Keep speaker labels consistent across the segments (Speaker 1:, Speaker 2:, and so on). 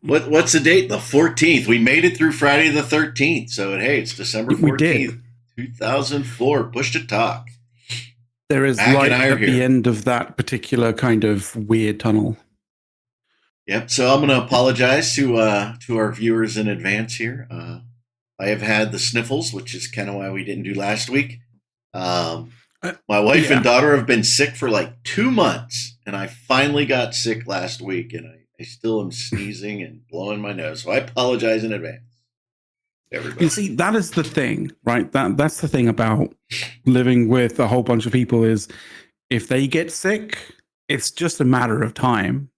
Speaker 1: What's the date? The 14th. We made it through Friday the 13th. So, hey, it's December 14th, 2004. Push to talk.
Speaker 2: There is light at the end of that particular kind of weird tunnel.
Speaker 1: Yep. So I'm going to apologize to our viewers in advance here. I have had the sniffles, which is kind of why we didn't do last week. My wife and daughter have been sick for like 2 months, and I finally got sick last week, and I still am sneezing and blowing my nose. So I apologize in advance. Everybody.
Speaker 2: You see, that is the thing, right? That's the thing about living with a whole bunch of people is if they get sick, it's just a matter of time.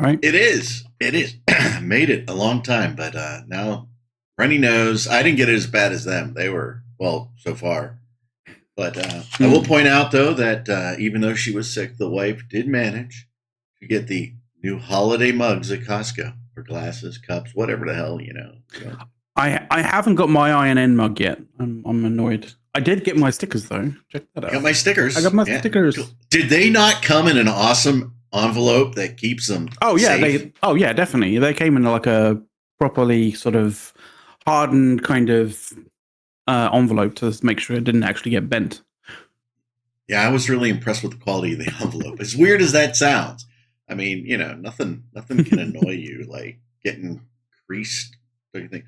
Speaker 2: Right?
Speaker 1: It is. Made it a long time, but now runny nose. I didn't get it as bad as them. They were, well, so far. But I will point out, though, that even though she was sick, the wife did manage to get the new holiday mugs at Costco for glasses, cups, whatever the hell, So.
Speaker 2: I haven't got my INN mug yet. I'm annoyed. I did get my stickers, though. Check that out.
Speaker 1: I got my stickers.
Speaker 2: I got my stickers.
Speaker 1: Cool. Did they not come in an awesome envelope that keeps them safe?
Speaker 2: Definitely. They came in like a properly sort of hardened kind of envelope to make sure it didn't actually get bent.
Speaker 1: Yeah, I was really impressed with the quality of the envelope. As weird as that sounds, I mean, nothing can annoy you like getting creased or anything.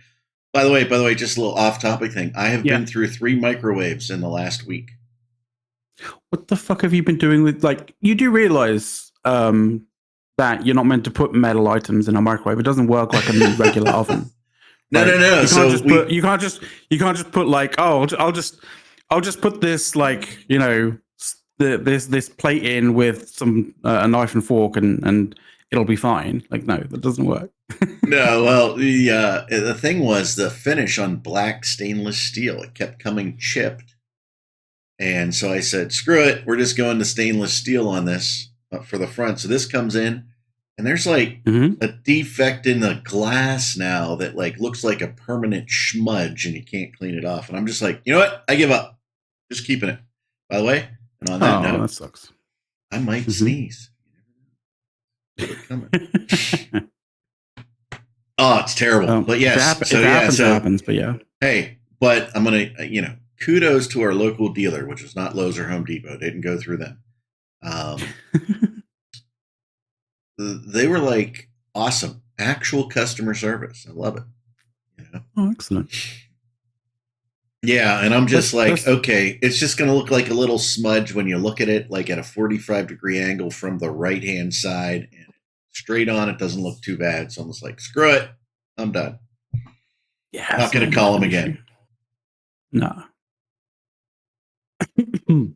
Speaker 1: By the way, just a little off-topic thing. I have been through 3 microwaves in the last week.
Speaker 2: What the fuck have you been doing with, like, you do realize that you're not meant to put metal items in a microwave. It doesn't work like a regular oven.
Speaker 1: No.
Speaker 2: You can't just put like, oh, I'll just put this, like, this plate in with some a knife and fork and it'll be fine. Like, no, that doesn't work.
Speaker 1: No, well, the thing was the finish on black stainless steel. It kept coming chipped. And so I said, screw it. We're just going to stainless steel on this for the front. So this comes in, and there's like a defect in the glass now that like looks like a permanent smudge, and you can't clean it off. And I'm just like, you know what? I give up. Just keeping it. By the way, and on that note,
Speaker 2: that sucks.
Speaker 1: I might sneeze. Coming. Oh, it's terrible. But yes,
Speaker 2: it happens. But yeah.
Speaker 1: Hey, but I'm gonna, kudos to our local dealer, which was not Lowe's or Home Depot. Didn't go through them. They were like awesome, actual customer service. I love it.
Speaker 2: Oh, excellent.
Speaker 1: Yeah, and I'm just okay, it's just going to look like a little smudge when you look at it, like at a 45-degree angle from the right-hand side, and straight on, it doesn't look too bad. So I'm just like, screw it, I'm done. Yeah, I'm not going to call him again.
Speaker 2: No.
Speaker 1: It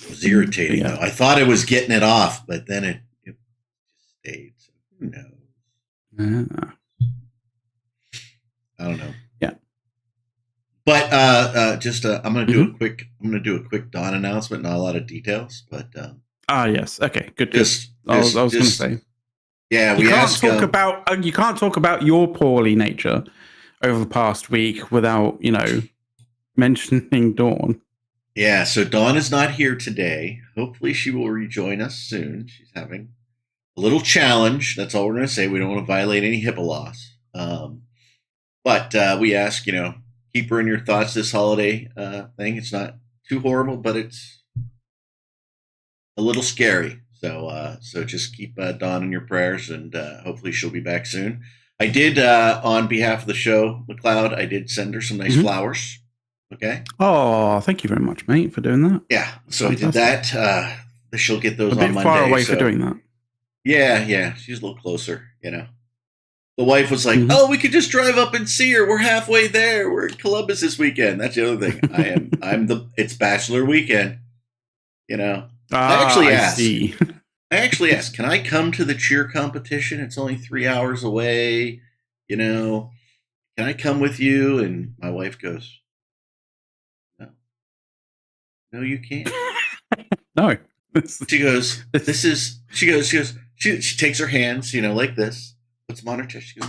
Speaker 1: was irritating, though. I thought it was getting it off, but then it stayed. So who knows? I don't know.
Speaker 2: Yeah.
Speaker 1: But I'm going to do a quick Dawn announcement. Not a lot of details, but
Speaker 2: yes. Okay. Good. I was going to say.
Speaker 1: Yeah,
Speaker 2: you can't talk about your poorly nature over the past week without mentioning Dawn.
Speaker 1: Yeah, so Dawn is not here today. Hopefully she will rejoin us soon. She's having a little challenge. That's all we're going to say. We don't want to violate any HIPAA laws. But we ask, keep her in your thoughts this holiday thing. It's not too horrible, but it's a little scary. So just keep Dawn in your prayers, and hopefully she'll be back soon. I did, on behalf of the show, McLeod, I did send her some nice flowers. Okay.
Speaker 2: Oh, thank you very much, mate, for doing that.
Speaker 1: Yeah. So fantastic. I did that. She'll get those on Monday.
Speaker 2: A bit far away for doing that.
Speaker 1: Yeah. She's a little closer, The wife was like, "Oh, we could just drive up and see her. We're halfway there. We're in Columbus this weekend." That's the other thing. It's bachelor weekend. I actually asked, can I come to the cheer competition? It's only 3 hours away. Can I come with you? And my wife goes, no, you can't.
Speaker 2: No.
Speaker 1: She goes, she takes her hands, like this, puts them on her chest. She goes,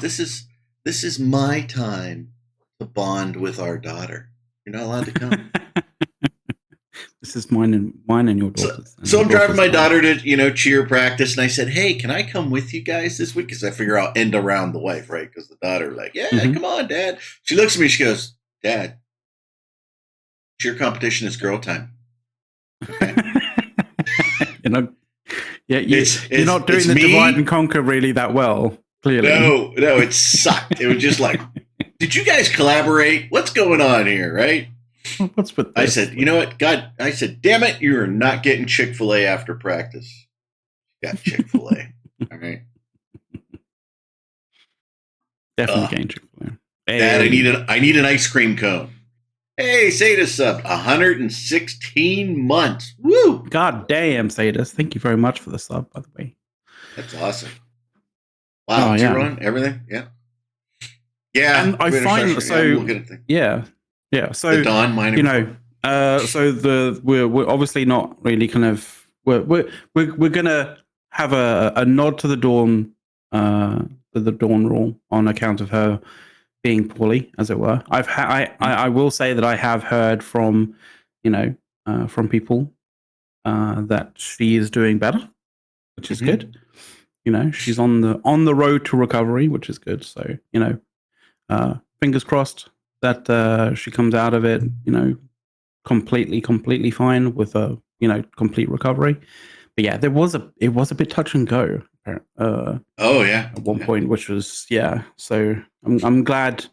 Speaker 1: this is my time to bond with our daughter. You're not allowed to come.
Speaker 2: This is mine and your daughter's.
Speaker 1: So I'm driving my daughter to, cheer practice, and I said, "Hey, can I come with you guys this week?" Because I figure I'll end around the wife, right? Because the daughter, like, "Yeah, come on, Dad." She looks at me, she goes, "Dad, cheer competition is girl time." Okay.
Speaker 2: You're not doing the divide and conquer really that well. Clearly,
Speaker 1: no, it sucked. It was just like, did you guys collaborate? What's going on here, right?
Speaker 2: What's with this?
Speaker 1: I said, you know what, God? I said, damn it, you are not getting Chick-fil-A after practice. Got Chick-fil-A. All right.
Speaker 2: Definitely getting Chick-fil-A. Hey.
Speaker 1: Dad, I need an ice cream cone. Hey, Sadus sub, 116 months. Woo!
Speaker 2: God damn, Sadus. Thank you very much for the sub, by the way.
Speaker 1: That's awesome. Wow, did you run everything? Yeah. Yeah.
Speaker 2: And I find so. Yeah. So
Speaker 1: the Dawn mining.
Speaker 2: So we're obviously not really kind of we're gonna have a nod to the Dawn rule on account of her being poorly, as it were. I will say that I have heard from from people that she is doing better, which is good. She's on the road to recovery, which is good. So fingers crossed that she comes out of it, completely fine with a complete recovery. But yeah, it was a bit touch and go. At one point, which was So I'm glad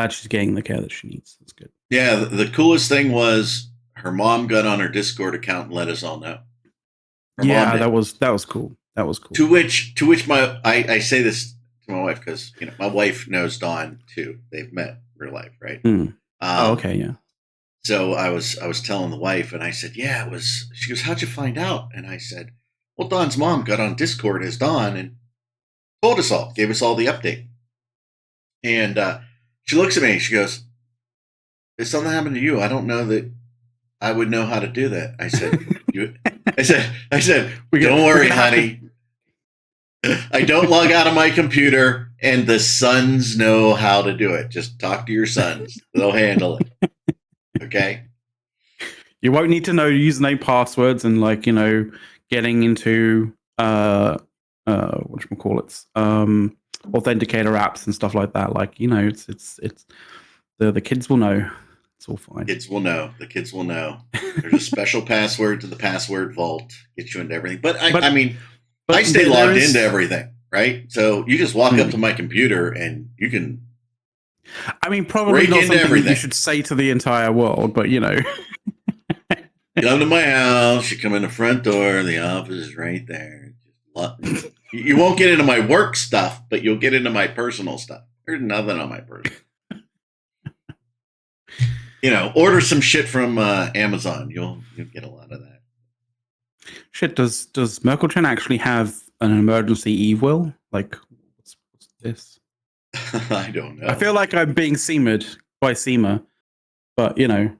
Speaker 2: she's getting the care that she needs. That's good.
Speaker 1: Yeah, the coolest thing was her mom got on her Discord account and let us all know.
Speaker 2: That was cool. That was cool.
Speaker 1: To which I say this to my wife because my wife knows Dawn too. They've met in real life, right?
Speaker 2: Okay, yeah.
Speaker 1: So I was telling the wife, and I said, "Yeah, it was." She goes, "How'd you find out?" And I said, "Well, Dawn's mom got on Discord as Dawn and told us all, gave us all the update." And she looks at me and she goes, "If something happened to you, I don't know that I would know how to do that." I said, I said, "Don't worry, honey. I don't log out of my computer, and the sons know how to do it. Just talk to your sons; they'll handle it." Okay.
Speaker 2: You won't need to know username, passwords, and getting into whatchamacallits, authenticator apps and stuff like that. It's the kids will know. It's all fine.
Speaker 1: Kids will know. The kids will know. There's a special password to the password vault. Get you into everything. But I stay logged into everything, right? So you just walk up to my computer and you can.
Speaker 2: Probably not something you should say to the entire world, but
Speaker 1: Come to my house. You come in the front door. The office is right there. You won't get into my work stuff, but you'll get into my personal stuff. There's nothing on my personal. Order some shit from Amazon. You'll get a lot of that.
Speaker 2: Shit, does Merkelchen actually have an emergency Eve will? What's this?
Speaker 1: I don't know.
Speaker 2: I feel like I'm being seamed by Seema, but I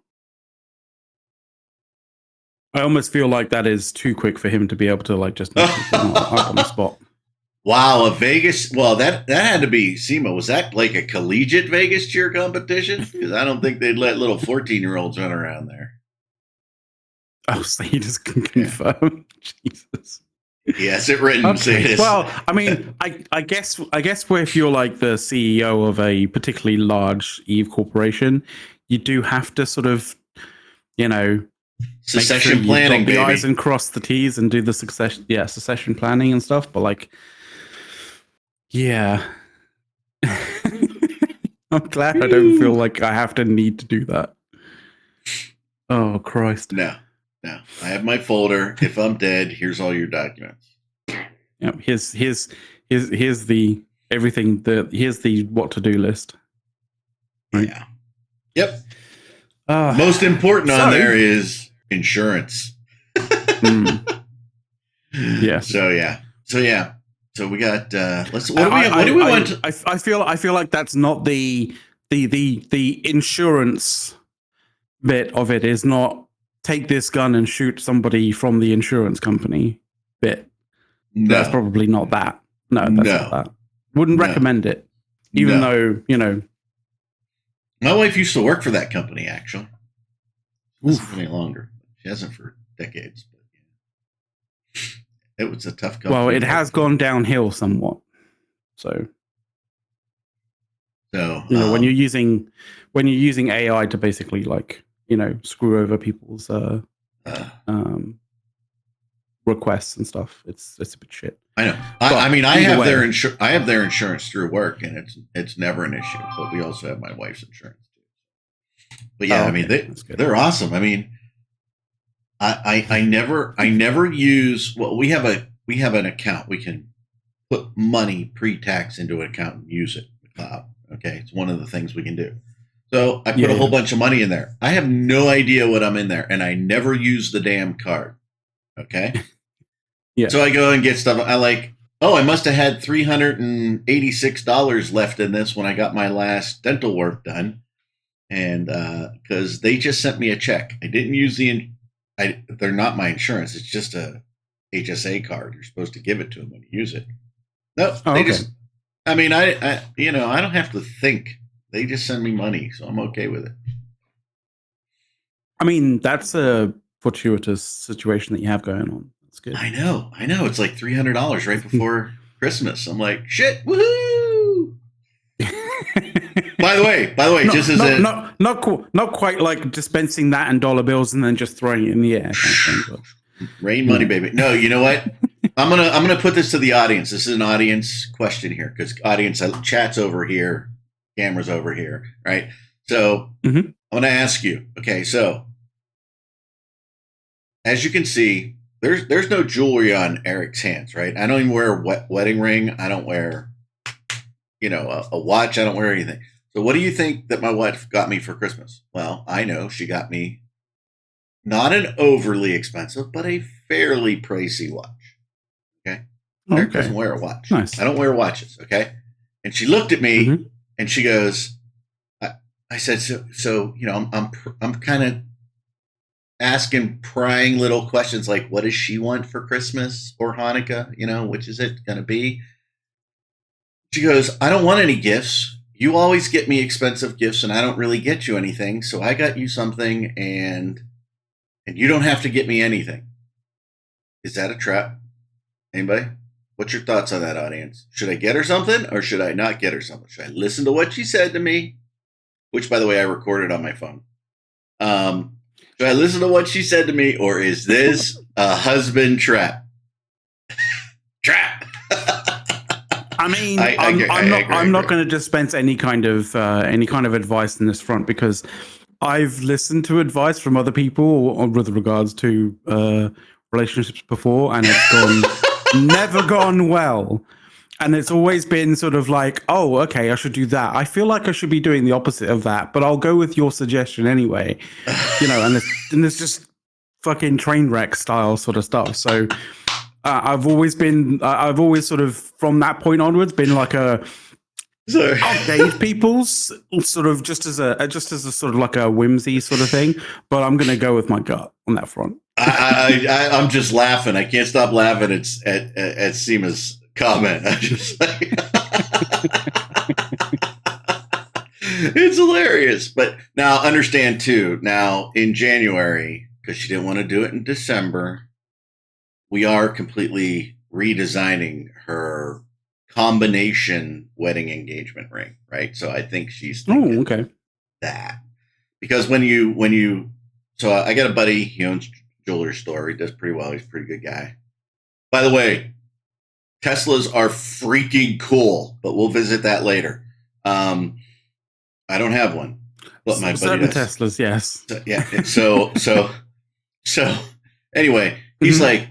Speaker 2: almost feel like that is too quick for him to be able to just up on the spot.
Speaker 1: Wow, a Vegas. Well, that had to be Seema. Was that like a collegiate Vegas cheer competition? Because I don't think they'd let little 14-year-olds run around there.
Speaker 2: Oh, so you just can confirm. Jesus.
Speaker 1: Yes, it written. Okay.
Speaker 2: Well, I guess if you're like the CEO of a particularly large Eve corporation, you do have to sort of,
Speaker 1: succession planning,
Speaker 2: the I's and cross the T's and do the succession planning and stuff. But yeah, I'm glad I don't feel like I have to need to do that. Oh Christ!
Speaker 1: No. I have my folder. If I'm dead, here's all your documents.
Speaker 2: Yeah, here's the everything. Here's the what to do list.
Speaker 1: Right? Yeah. Yep. Most important on there is insurance.
Speaker 2: Yes.
Speaker 1: So we got. What do we want?
Speaker 2: I feel like that's not the insurance bit of it. Is not take this gun and shoot somebody from the insurance company bit.
Speaker 1: No.
Speaker 2: That's probably not that. No, that's not that. Wouldn't recommend it, even though
Speaker 1: My wife used to work for that company, actually. Doesn't any longer. She hasn't for decades. But yeah. It was a tough company.
Speaker 2: Well, it has gone downhill somewhat. So when you're using AI to basically screw over people's requests and stuff, it's a bit shit.
Speaker 1: I know. I mean, I have their insurance through work, and it's never an issue. But we also have my wife's insurance too. But yeah, I mean, they're awesome. I mean, I never use. Well, we have an account. We can put money pre-tax into an account and use it. Okay, it's one of the things we can do. So I put a whole bunch of money in there. I have no idea what I'm in there, and I never use the damn card. Okay. Yeah. So I go and get stuff. I must have had $386 left in this when I got my last dental work done, and because they just sent me a check. I didn't use they're not my insurance. It's just a HSA card. You're supposed to give it to them when you use it. No, just. I mean, I don't have to think. They just send me money, so I'm okay with it.
Speaker 2: I mean, that's a fortuitous situation that you have going on. That's good.
Speaker 1: I know. It's like $300 right before Christmas. I'm like, shit, woohoo! By the way,
Speaker 2: not quite like dispensing that in dollar bills and then just throwing it in the air. Kind of thing,
Speaker 1: rain money, baby. No, you know what? I'm gonna put this to the audience. This is an audience question here, because audience chat's over here, camera's over here, right? So I'm gonna ask you. Okay, so as you can see, there's no jewelry on Erik's hands, right? I don't even wear a wedding ring. I don't wear, a watch. I don't wear anything. So what do you think that my wife got me for Christmas? Well, I know she got me not an overly expensive, but a fairly pricey watch. Okay. Erik doesn't wear a watch.
Speaker 2: Nice.
Speaker 1: I don't wear watches. Okay. And she looked at me and she goes, I said, so, I'm kind of asking prying little questions like, what does she want for Christmas or Hanukkah? Which is it going to be? She goes, I don't want any gifts. You always get me expensive gifts and I don't really get you anything. So I got you something and you don't have to get me anything. Is that a trap? Anybody? What's your thoughts on that, audience? Should I get her something or should I not get her something? Should I listen to what she said to me? Which, by the way, I recorded on my phone. Should I listen to what she said to me, or is this a husband trap? Trap.
Speaker 2: I mean, I'm not going to dispense any kind of advice in this front, because I've listened to advice from other people with regards to relationships before, and it's never gone well. And it's always been sort of like, oh, okay, I should do that. I feel like I should be doing the opposite of that, but I'll go with your suggestion anyway. And it's just fucking train wreck style sort of stuff. So I've always sort of from that point onwards been like I'll gauge people's sort of just as a sort of like a whimsy sort of thing, but I'm going to go with my gut on that front.
Speaker 1: I'm just laughing. I can't stop laughing at Seema's comment. I'm just like, it's hilarious. But now understand too, now in January, because she didn't want to do it in December, we are completely redesigning her combination wedding engagement ring, right? So I think she's thinking that, because when you so I got a buddy, he owns a jewelry store. He does pretty well. He's a pretty good guy. By the way, Teslas are freaking cool, but we'll visit that later. I don't have one, but my buddy does.
Speaker 2: Teslas, yes.
Speaker 1: So, yeah. So anyway, he's like,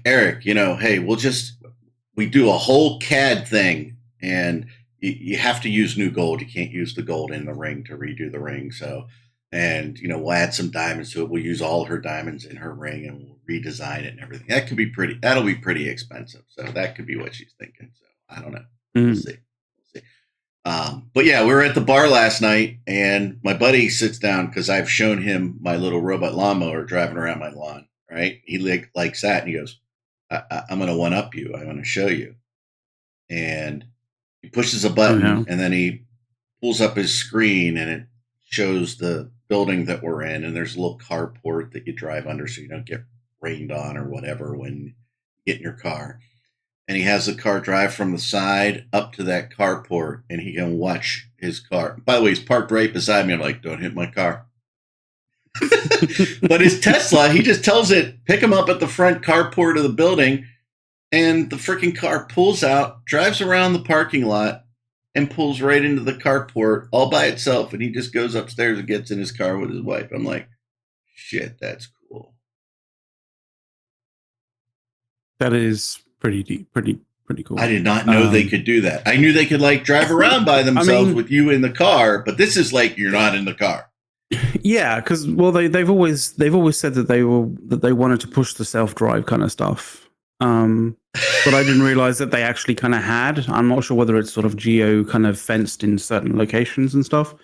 Speaker 1: Erik, hey, we do a whole CAD thing, and you have to use new gold. You can't use the gold in the ring to redo the ring. So, and we'll add some diamonds to it. We'll use all her diamonds in her ring, and we'll redesign it and everything. That'll be pretty expensive. So that could be what she's thinking. So I don't know. We'll see. But yeah, we were at the bar last night, and my buddy sits down because I've shown him my little robot lawnmower driving around my lawn. Right? He likes that, and he goes, I'm going to one up you. I'm going to show you. And he pushes a button, and then he pulls up his screen, and it shows the building that we're in, and there's a little carport that you drive under so you don't get rained on or whatever when you get in your car. And he has the car drive from the side up to that carport, and he can watch his car. By the way, he's parked right beside me. I'm like, don't hit my car. But his Tesla, he just tells it, pick him up at the front carport of the building, and the freaking car pulls out, drives around the parking lot, and pulls right into the carport all by itself, and he just goes upstairs and gets in his car with his wife. I'm like, shit, that's cool.
Speaker 2: That is pretty deep, pretty cool.
Speaker 1: I did not know they could do that. I knew they could like drive around by themselves with you in the car, but this is like you're not in the car.
Speaker 2: Yeah, because they've always said that they wanted to push the self-drive kind of stuff. But I didn't realize that they actually kind of had. I'm not sure whether it's sort of geo kind of fenced in certain locations and stuff.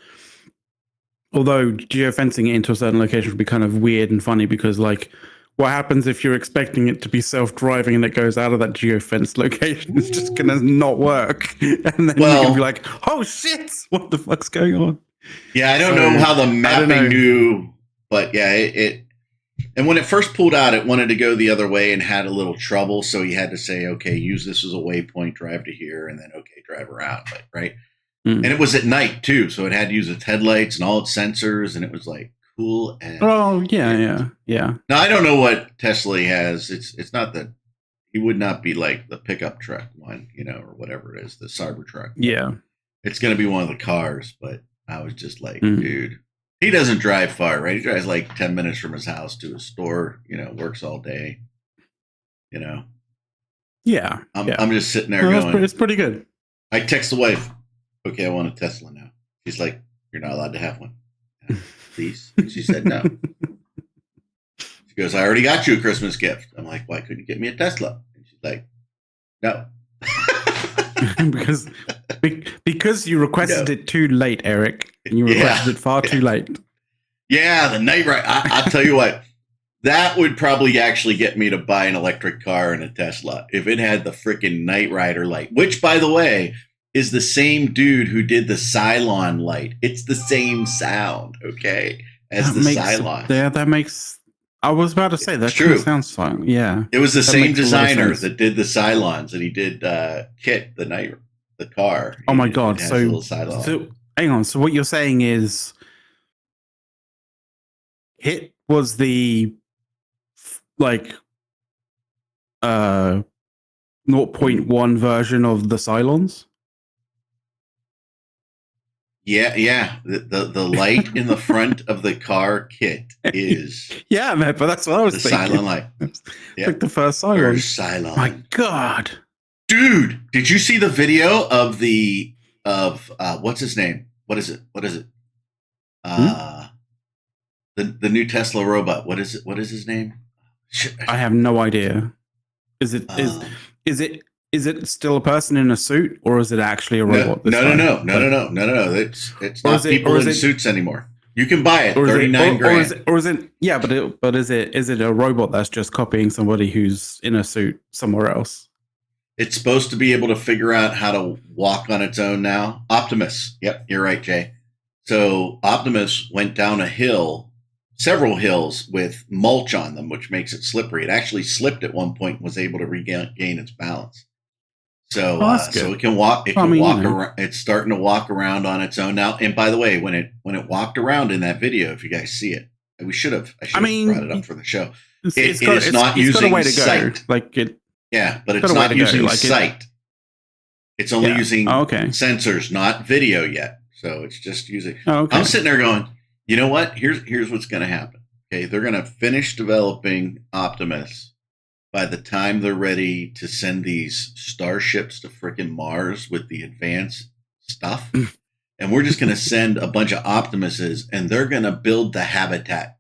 Speaker 2: Although geofencing it into a certain location would be kind of weird and funny, because like, what happens if you're expecting it to be self-driving and it goes out of that geofenced location? It's just gonna not work, and then you're gonna be like, "Oh shit, what the fuck's going on?"
Speaker 1: Yeah, I don't know how the mapping knew, but yeah, it. And when it first pulled out, it wanted to go the other way and had a little trouble. So he had to say, okay, use this as a waypoint, drive to here, and then, okay, drive around. But, right? And it was at night, too. So it had to use its headlights and all its sensors. And it was like cool.
Speaker 2: Yeah.
Speaker 1: Now, I don't know what Tesla has. It's not that he would not be like the pickup truck one, or whatever it is, the Cybertruck.
Speaker 2: Yeah.
Speaker 1: It's going to be one of the cars. But I was just like, dude. He doesn't drive far, right? He drives like 10 minutes from his house to his store, works all day,
Speaker 2: Yeah.
Speaker 1: I'm just sitting there going.
Speaker 2: It's pretty good.
Speaker 1: I text the wife, okay, I want a Tesla now. She's like, you're not allowed to have one. Please? And she said no. She goes, I already got you a Christmas gift. I'm like, why couldn't you get me a Tesla? And she's like, no.
Speaker 2: because you requested it too late, Eric. And you requested it far too late.
Speaker 1: Yeah, the Night Rider. I'll tell you what, that would probably actually get me to buy an electric car and a Tesla if it had the freaking Night Rider light, which, by the way, is the same dude who did the Cylon light. It's the same sound, okay, as the Cylon.
Speaker 2: Yeah, that makes. I was about to say that
Speaker 1: true.
Speaker 2: Sounds fine. Yeah,
Speaker 1: it was the same designer that did the Cylons, and he did Kit the car.
Speaker 2: Oh my god! So hang on. So what you're saying is, Hit was the 0.1 version of the Cylons.
Speaker 1: Yeah. The light in the front of the car kit is
Speaker 2: man, but that's what I was thinking.
Speaker 1: Cylon light.
Speaker 2: Yeah. Like the first Cylon.
Speaker 1: Cylon.
Speaker 2: My god,
Speaker 1: dude! Did you see the video of what's his name? What is it? The new Tesla robot. What is it? What is his name?
Speaker 2: I have no idea. Is it still a person in a suit, or is it actually a robot?
Speaker 1: No. It's not people in suits anymore. You can buy it, $39,000.
Speaker 2: Or is it? Yeah, but is it a robot that's just copying somebody who's in a suit somewhere else?
Speaker 1: It's supposed to be able to figure out how to walk on its own now. Optimus. Yep, you're right, Jay. So Optimus went down several hills with mulch on them, which makes it slippery. It actually slipped at one point and was able to regain its balance. So, so it can walk. It can walk around. It's starting to walk around on its own now. And by the way, when it walked around in that video, if you guys see it, I should have brought it up for the show. It's not using sight. Yeah, but it's not using sight. It's only using sensors, not video yet. So it's just using. I'm sitting there going, you know what? Here's what's going to happen. Okay, they're going to finish developing Optimus by the time they're ready to send these starships to frickin' Mars with the advanced stuff. And we're just going to send a bunch of Optimuses, and they're going to build the habitat,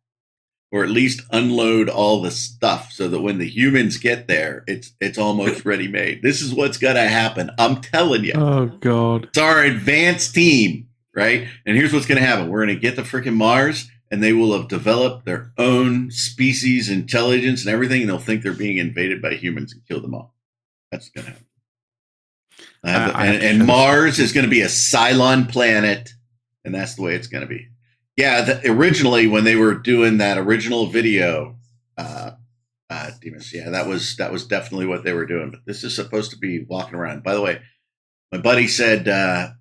Speaker 1: or at least unload all the stuff so that when the humans get there, it's almost ready made. This is what's going to happen. I'm telling you.
Speaker 2: Oh, God.
Speaker 1: It's our advanced team, right? And here's what's going to happen. We're going to get to frickin' Mars, and they will have developed their own species, intelligence, and everything, and they'll think they're being invaded by humans and kill them all. That's going to happen. And Mars is going to be a Cylon planet, and that's the way it's going to be. Yeah, originally when they were doing that original video, Demus, yeah, that was definitely what they were doing. But this is supposed to be walking around. By the way, my buddy said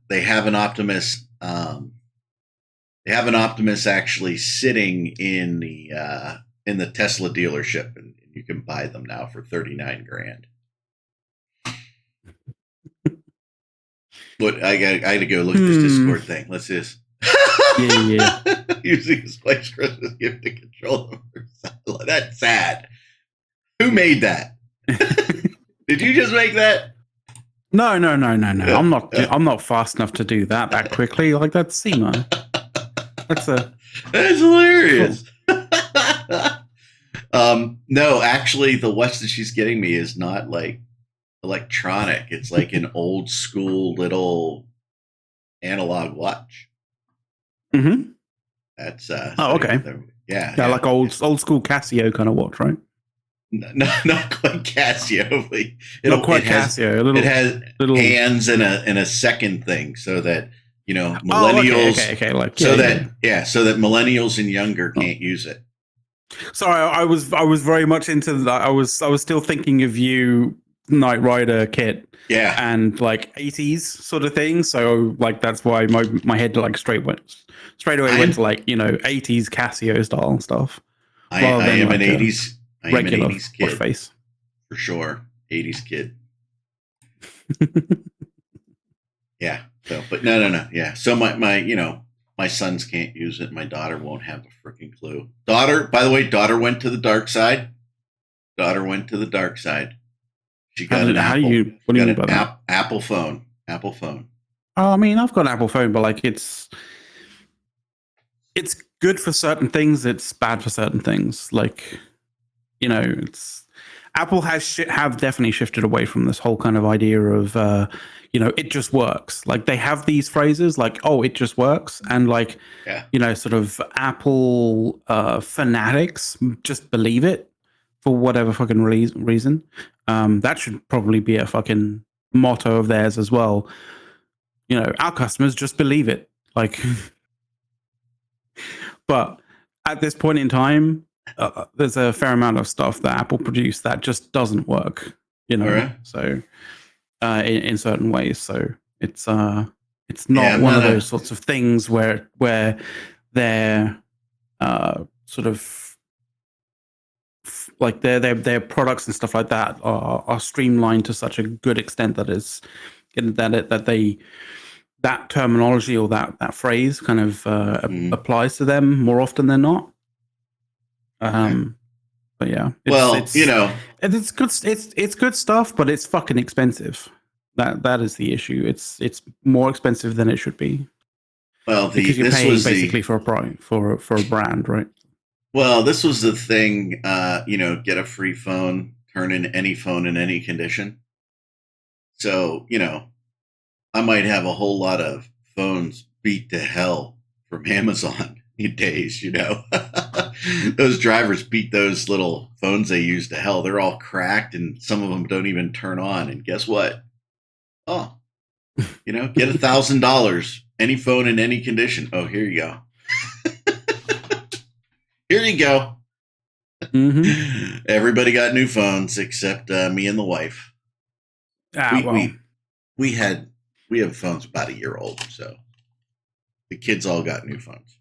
Speaker 1: they have an Optimus. They have an Optimus actually sitting in the Tesla dealership, and you can buy them now for $39,000. What I got to go look at this Discord thing. Let's see this.
Speaker 2: Yeah.
Speaker 1: Using his wife's Christmas gift to control them for Cylon. That's sad. Who made that? Did you just make that?
Speaker 2: No. I'm not fast enough to do that quickly. Like that's SEMA. That's
Speaker 1: hilarious. No, actually, the watch that she's getting me is not like electronic. It's like an old school little analog watch.
Speaker 2: Mm-hmm.
Speaker 1: That's
Speaker 2: okay.
Speaker 1: Yeah,
Speaker 2: like old school Casio kind of watch, right?
Speaker 1: No, not quite Casio.
Speaker 2: Not quite Casio.
Speaker 1: It has hands and a second thing, so that millennials.
Speaker 2: Oh, okay. Like
Speaker 1: so that millennials and younger can't use it.
Speaker 2: Sorry, I was very much into that. I was still thinking of you, Knight Rider kit.
Speaker 1: Yeah,
Speaker 2: and like 80s sort of thing. So like that's why my head like straight away went to like 80s Casio style stuff.
Speaker 1: I am like an 80s. I am an 80s kid.
Speaker 2: Face.
Speaker 1: For sure, 80s kid. Yeah. So, but no. Yeah. So my sons can't use it. My daughter won't have a freaking clue. By the way, daughter went to the dark side. She got an Apple.
Speaker 2: What do you mean by that?
Speaker 1: Apple phone.
Speaker 2: I mean, I've got an Apple phone, but like it's good for certain things. It's bad for certain things. Like, it's Apple have definitely shifted away from this whole kind of idea of, it just works. Like they have these phrases like, oh, it just works. And like, sort of Apple fanatics just believe it for whatever fucking reason. That should probably be a fucking motto of theirs as well. Our customers just believe it. Like, but at this point in time, there's a fair amount of stuff that Apple produced that just doesn't work.
Speaker 1: Right.
Speaker 2: So in certain ways, so it's not one of those sorts of things where they're sort of like their products and stuff like that are streamlined to such a good extent that that terminology or that phrase kind of applies to them more often than not. But yeah, it's good. It's good stuff, but it's fucking expensive. That is the issue. It's more expensive than it should be.
Speaker 1: Well,
Speaker 2: because you're paying basically for a brand, right?
Speaker 1: Well, this was the thing. Get a free phone, turn in any phone in any condition. So I might have a whole lot of phones beat to hell from Amazon days. Those drivers beat those little phones they use to hell. They're all cracked, and some of them don't even turn on. And guess what? Oh, get $1,000, any phone in any condition. Oh, here you go. Here you go.
Speaker 2: Mm-hmm.
Speaker 1: Everybody got new phones except me and the wife. We have phones about a year old, so the kids all got new phones.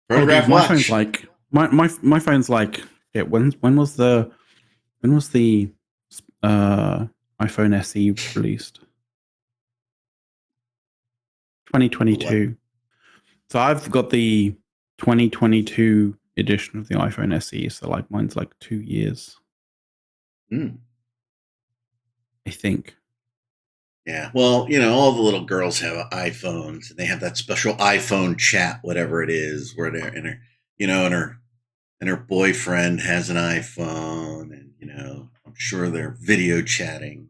Speaker 1: Photograph watch.
Speaker 2: My phone's like my phone's like when was the iPhone SE released? 2022. So I've got the 2022 edition of the iPhone SE. So like mine's like 2 years. I think.
Speaker 1: Yeah. Well, all the little girls have iPhones, and they have that special iPhone chat, whatever it is, where they're and her boyfriend has an iPhone, and I'm sure they're video chatting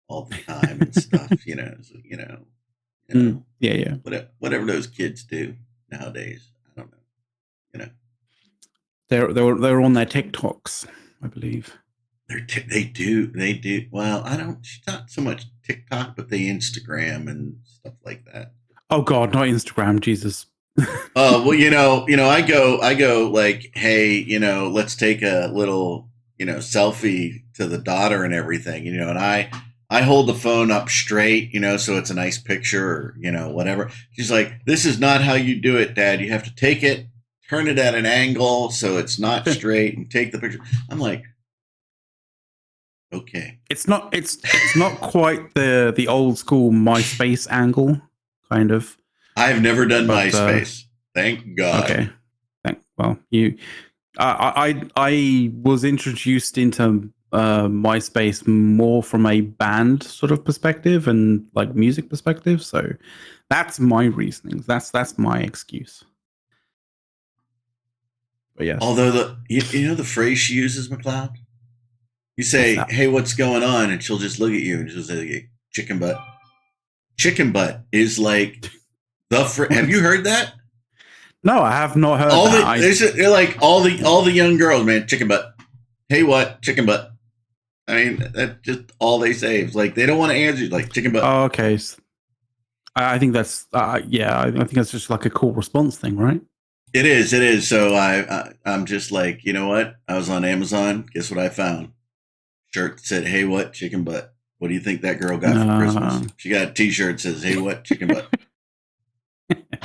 Speaker 1: all the time and stuff.
Speaker 2: Yeah.
Speaker 1: Whatever those kids do nowadays, I don't know.
Speaker 2: They're on their TikToks, I believe.
Speaker 1: They do. Well, she's not so much TikTok, but they Instagram and stuff like that.
Speaker 2: Oh God, not Instagram, Jesus.
Speaker 1: Well, I go like, hey, let's take a little, selfie to the daughter and everything, and I hold the phone up straight, so it's a nice picture or, whatever. She's like, this is not how you do it, Dad. You have to take it, turn it at an angle so it's not straight and take the picture. I'm like, okay.
Speaker 2: It's not quite the old school MySpace angle, kind of.
Speaker 1: I've never done MySpace. Thank God.
Speaker 2: Okay. Well, I was introduced into MySpace more from a band sort of perspective and like music perspective, so that's my reasonings. That's my excuse. But yes.
Speaker 1: Although the phrase she uses, McLeod, you say, "Hey, what's going on?" and she'll just look at you and she'll say, "Chicken butt." Chicken butt is like have you heard that?
Speaker 2: No, I have not heard that.
Speaker 1: They're like all the young girls, man. Chicken butt. Hey, what? Chicken butt. I mean, that's just all they say. It's like they don't want to answer, like chicken butt.
Speaker 2: Oh, okay. I think that's I think that's just like a cool response thing, right?
Speaker 1: It is. So I'm just like, you know what? I was on Amazon. Guess what I found? Shirt that said, "Hey, what? Chicken butt." What do you think that girl got for Christmas? She got a T-shirt that says, "Hey, what? Chicken butt."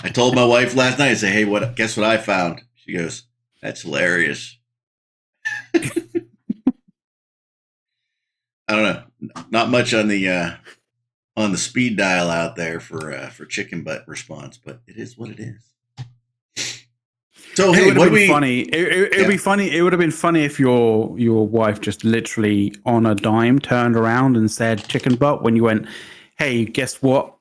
Speaker 1: I told my wife last night, I said, "Hey, what? Guess what I found?" She goes, "That's hilarious." I don't know. Not much on the speed dial out there for chicken butt response, but it is what it is. So hey, what
Speaker 2: funny? It would be funny. It would have been funny if your wife just literally on a dime turned around and said chicken butt when you went, "Hey, guess what?"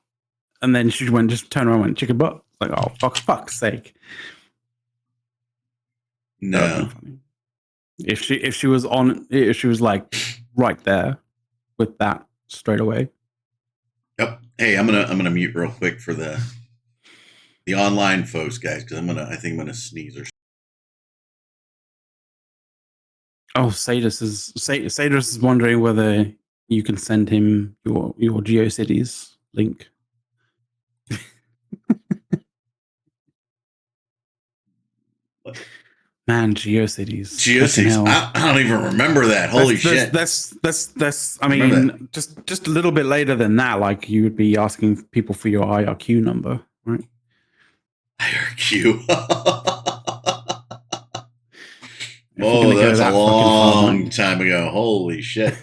Speaker 2: And then she just turned around and went chicken butt. Like, oh, fuck's sake.
Speaker 1: No.
Speaker 2: If she was like right there with that straight away.
Speaker 1: Yep. Hey, I'm gonna mute real quick for the online folks, guys, because I think I'm gonna sneeze or.
Speaker 2: Oh, Sadus is wondering whether you can send him your GeoCities link. Man, GeoCities.
Speaker 1: I don't even remember that. Holy shit.
Speaker 2: That's I mean, just a little bit later than that, like you would be asking people for your IRQ number, right?
Speaker 1: IRQ. Oh, that's a long time ago. Holy shit.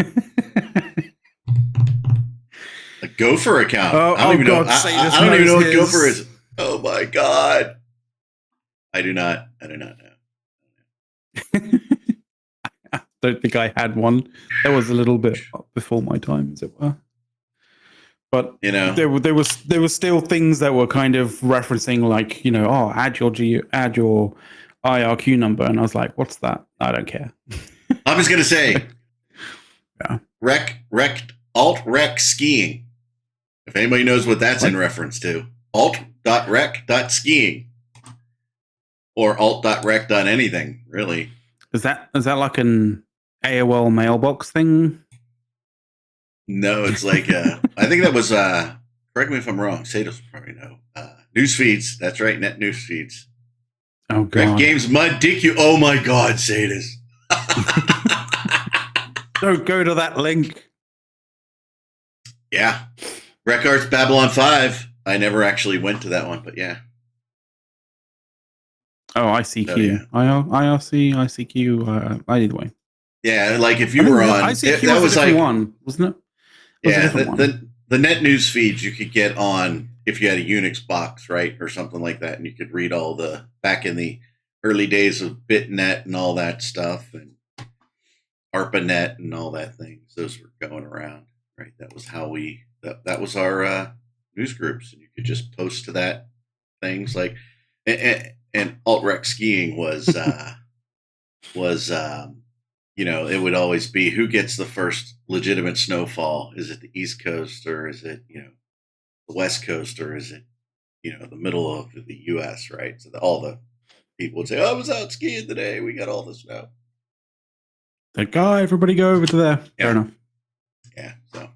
Speaker 1: A Gopher account. I don't even know. I don't even know what Gopher is. Oh my God. I do not know.
Speaker 2: I don't think I had one. That was a little bit before my time, as it were. But there was still things that were kind of referencing, like, add your IRQ number, and I was like, what's that? I don't care.
Speaker 1: I'm just gonna say,
Speaker 2: yeah,
Speaker 1: alt-rec skiing. If anybody knows what that's in reference to, alt.rec.skiing. Or alt.rec.anything, really.
Speaker 2: Is that like an AOL mailbox thing?
Speaker 1: No, it's like I think that was correct me if I'm wrong. Sadus probably know. News feeds. That's right, net news feeds.
Speaker 2: Oh God.
Speaker 1: Rec Games Mud DQ. Oh my God, Sadus.
Speaker 2: Don't go to that link.
Speaker 1: Yeah. Rec Arts Babylon 5. I never actually went to that one, but yeah.
Speaker 2: Oh, ICQ. Oh, yeah. IRC, ICQ, either way.
Speaker 1: Yeah, like if you were on...
Speaker 2: ICQ that was like one, wasn't it?
Speaker 1: Yeah, the net news feeds you could get on if you had a Unix box, right? Or something like that, and you could read all back in the early days of BitNet and all that stuff, and ARPANET and all that things. Those were going around, right? That was how that was our news groups, and you could just post to that things like... And alt-rec skiing was it would always be who gets the first legitimate snowfall. Is it the East Coast, or is it the West Coast, or is it the middle of the U.S., right? So all the people would say, "Oh, I was out skiing today. We got all the snow."
Speaker 2: Like, everybody go over to there. Yeah. Fair enough.
Speaker 1: Yeah. So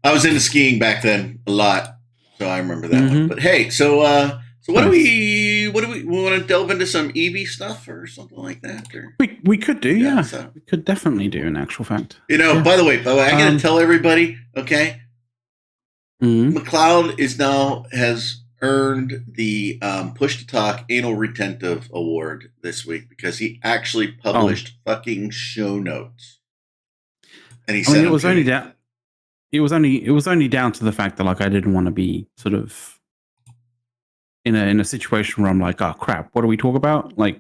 Speaker 1: I was into skiing back then a lot, so I remember that one. But hey, so So what do we want to delve into some EV stuff or something like that? Or
Speaker 2: we could do, yeah.
Speaker 1: So,
Speaker 2: we could definitely do, in actual fact.
Speaker 1: By the way, I gotta tell everybody, okay? McLeod has earned the Push to Talk Anal Retentive Award this week because he actually published fucking show notes. And he said
Speaker 2: it was only down. It was only down to the fact that like I didn't want to be sort of in a situation where I'm like, oh crap, what do we talk about? Like,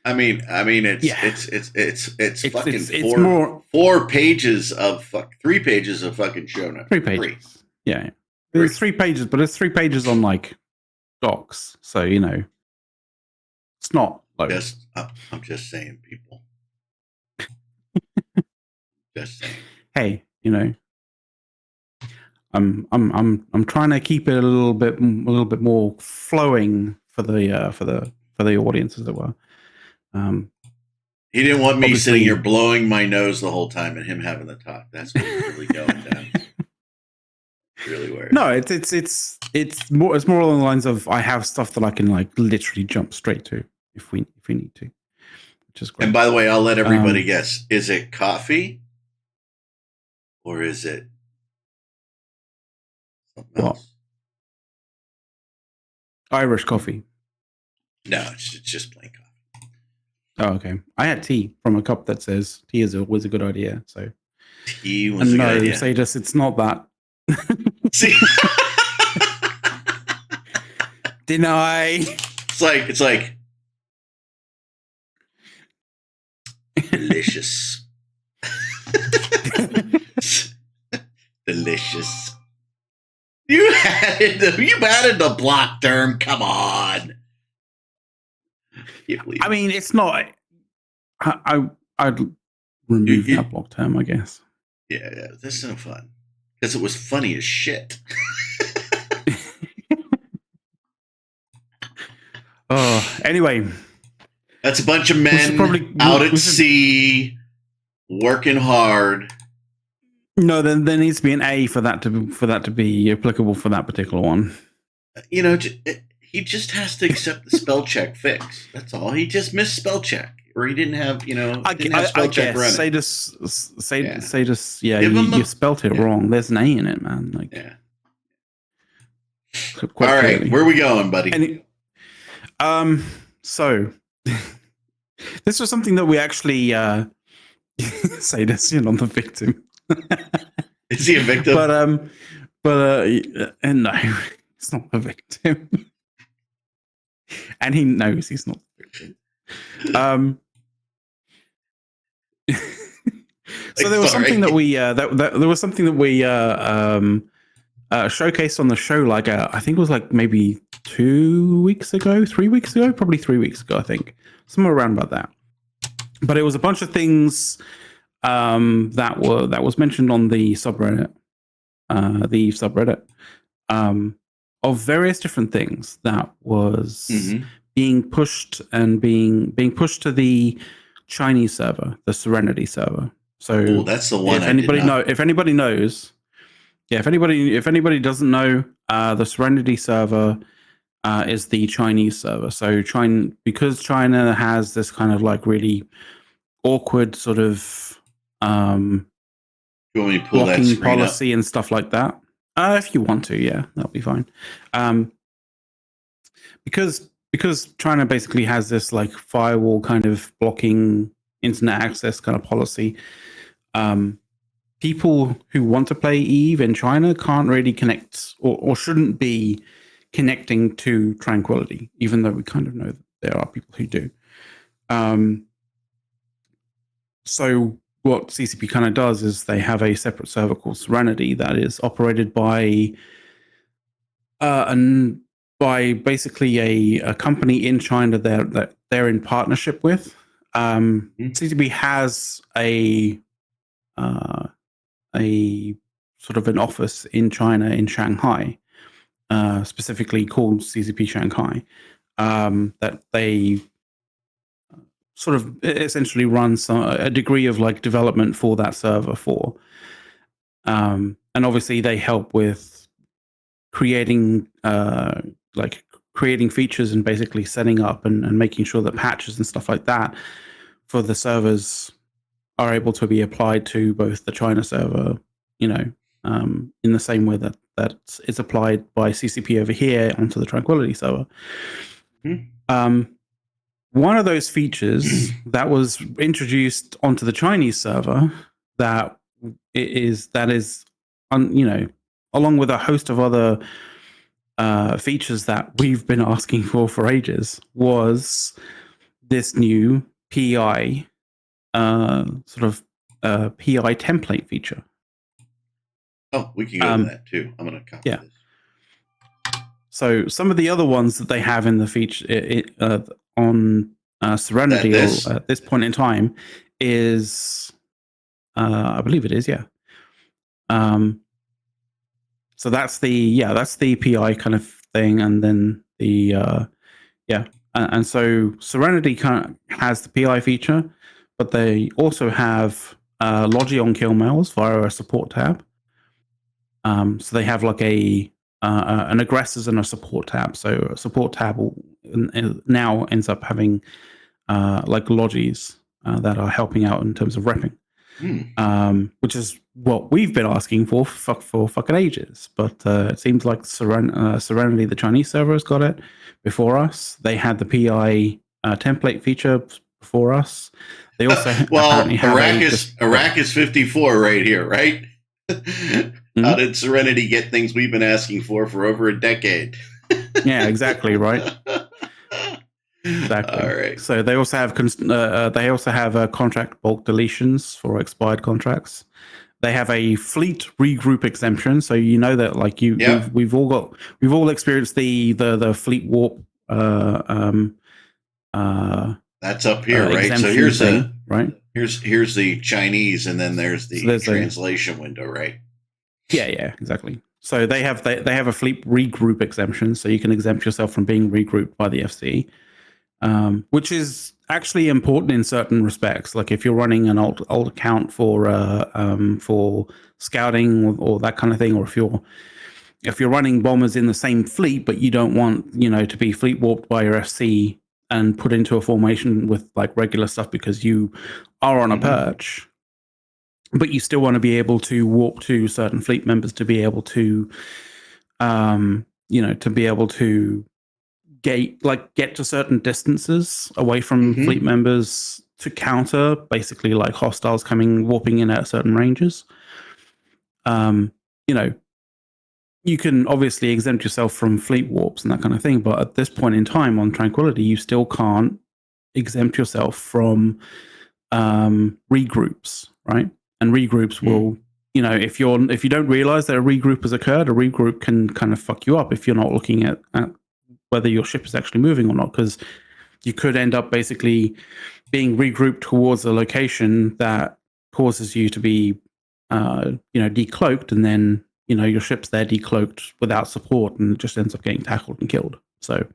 Speaker 1: I mean, it's fucking 4 pages of 3 pages of fucking show notes.
Speaker 2: 3 pages. Yeah. It's 3 pages, but it's 3 pages on like docs. So, it's not like
Speaker 1: I'm just saying, people. Just saying.
Speaker 2: Hey, I'm trying to keep it a little bit more flowing for the audience, as it were.
Speaker 1: He didn't want me sitting here blowing my nose the whole time and him having the talk. That's what was really going down. Really weird.
Speaker 2: No, it's more along the lines of I have stuff that I can like literally jump straight to if we need to, which is great.
Speaker 1: And by the way, I'll let everybody guess: is it coffee or is it something else?
Speaker 2: Irish coffee.
Speaker 1: No, it's just plain coffee.
Speaker 2: Oh, okay. I had tea from a cup that says tea is always a good idea. So
Speaker 1: tea was a good idea.
Speaker 2: Say this, it's not that.
Speaker 1: See,
Speaker 2: deny.
Speaker 1: It's like delicious, delicious. You added the block term. Come on.
Speaker 2: I mean, it's not. I'd remove that block term, I guess.
Speaker 1: Yeah, that's no fun because it was funny as shit.
Speaker 2: Anyway,
Speaker 1: that's a bunch of men out at sea working hard.
Speaker 2: No, then there needs to be an A for that to be applicable for that particular one.
Speaker 1: He just has to accept the spell check fix. That's all. He just missed spell check, or he didn't have, spell check running.
Speaker 2: Say this. Yeah, you spelled it wrong. There's an A in it, man. Like,
Speaker 1: yeah. All right, clearly. Where are we going, buddy?
Speaker 2: So this was something that we actually say this, on the victim.
Speaker 1: Is he a victim?
Speaker 2: But no, he's not a victim. And he knows he's not the victim. So there was something that we there was something that we showcased on the show, like I think it was like maybe 3 weeks ago, probably 3 weeks ago, I think, somewhere around about that. But it was a bunch of things that was mentioned on the subreddit, of various different things that was being pushed and being pushed to the Chinese server, the Serenity server. So
Speaker 1: that's the one.
Speaker 2: If anybody knows, if anybody doesn't know, the Serenity server is the Chinese server. So because China has this kind of like really awkward sort of blocking policy and stuff like that. If you want to, yeah, that'll be fine. Because China basically has this like firewall kind of blocking internet access kind of policy. People who want to play EVE in China can't really connect or shouldn't be connecting to Tranquility, even though we kind of know that there are people who do. So what CCP kind of does is they have a separate server called Serenity that is operated by basically a company in China that they're in partnership with. CCP has a sort of an office in China, in Shanghai, specifically called CCP Shanghai, that they sort of essentially run a degree of like development for that server for. And obviously they help with creating creating features and basically setting up and making sure that patches and stuff like that for the servers are able to be applied to both the China server, in the same way that it's applied by CCP over here onto the Tranquility server. One of those features that was introduced onto the Chinese server that is along with a host of other features that we've been asking for ages, was this new PI PI template feature.
Speaker 1: Oh, we can go to that too. I'm going to copy this.
Speaker 2: So some of the other ones that they have in the feature on Serenity at this point in time is, I believe it is, yeah. So that's the PI kind of thing, and then and so Serenity kind of has the PI feature, but they also have Logi on kill mails via a support tab. So they have like an aggressors and a support tab. So a support tab now ends up having like logis that are helping out in terms of repping, which is what we've been asking for fucking ages. But it seems like Serenity, the Chinese server, has got it before us. They had the PI template feature before us. They also apparently have
Speaker 1: Iraq is 54 right here, right? How did Serenity get things we've been asking for over a decade?
Speaker 2: Yeah, exactly, right. Exactly.
Speaker 1: All right.
Speaker 2: So they also have contract bulk deletions for expired contracts. They have a fleet regroup exemption, so you know that like we've all experienced the fleet warp.
Speaker 1: That's up here, right? So here's here's the Chinese, and then there's the translation window, right?
Speaker 2: Yeah, exactly. So they have a fleet regroup exemption, so you can exempt yourself from being regrouped by the FC, which is actually important in certain respects. Like if you're running an alt account for scouting or that kind of thing, or if you're running bombers in the same fleet, but you don't want to be fleet warped by your FC and put into a formation with like regular stuff because you are on a perch. But you still want to be able to warp to certain fleet members to be able to, get to certain distances away from fleet members to counter basically like hostiles warping in at certain ranges. You can obviously exempt yourself from fleet warps and that kind of thing, but at this point in time on Tranquility, you still can't exempt yourself from regroups, right? And regroups will, if you don't realize that a regroup has occurred, a regroup can kind of fuck you up if you're not looking at whether your ship is actually moving or not, because you could end up basically being regrouped towards a location that causes you to be, decloaked, and then your ship's there decloaked without support, and it just ends up getting tackled and killed. So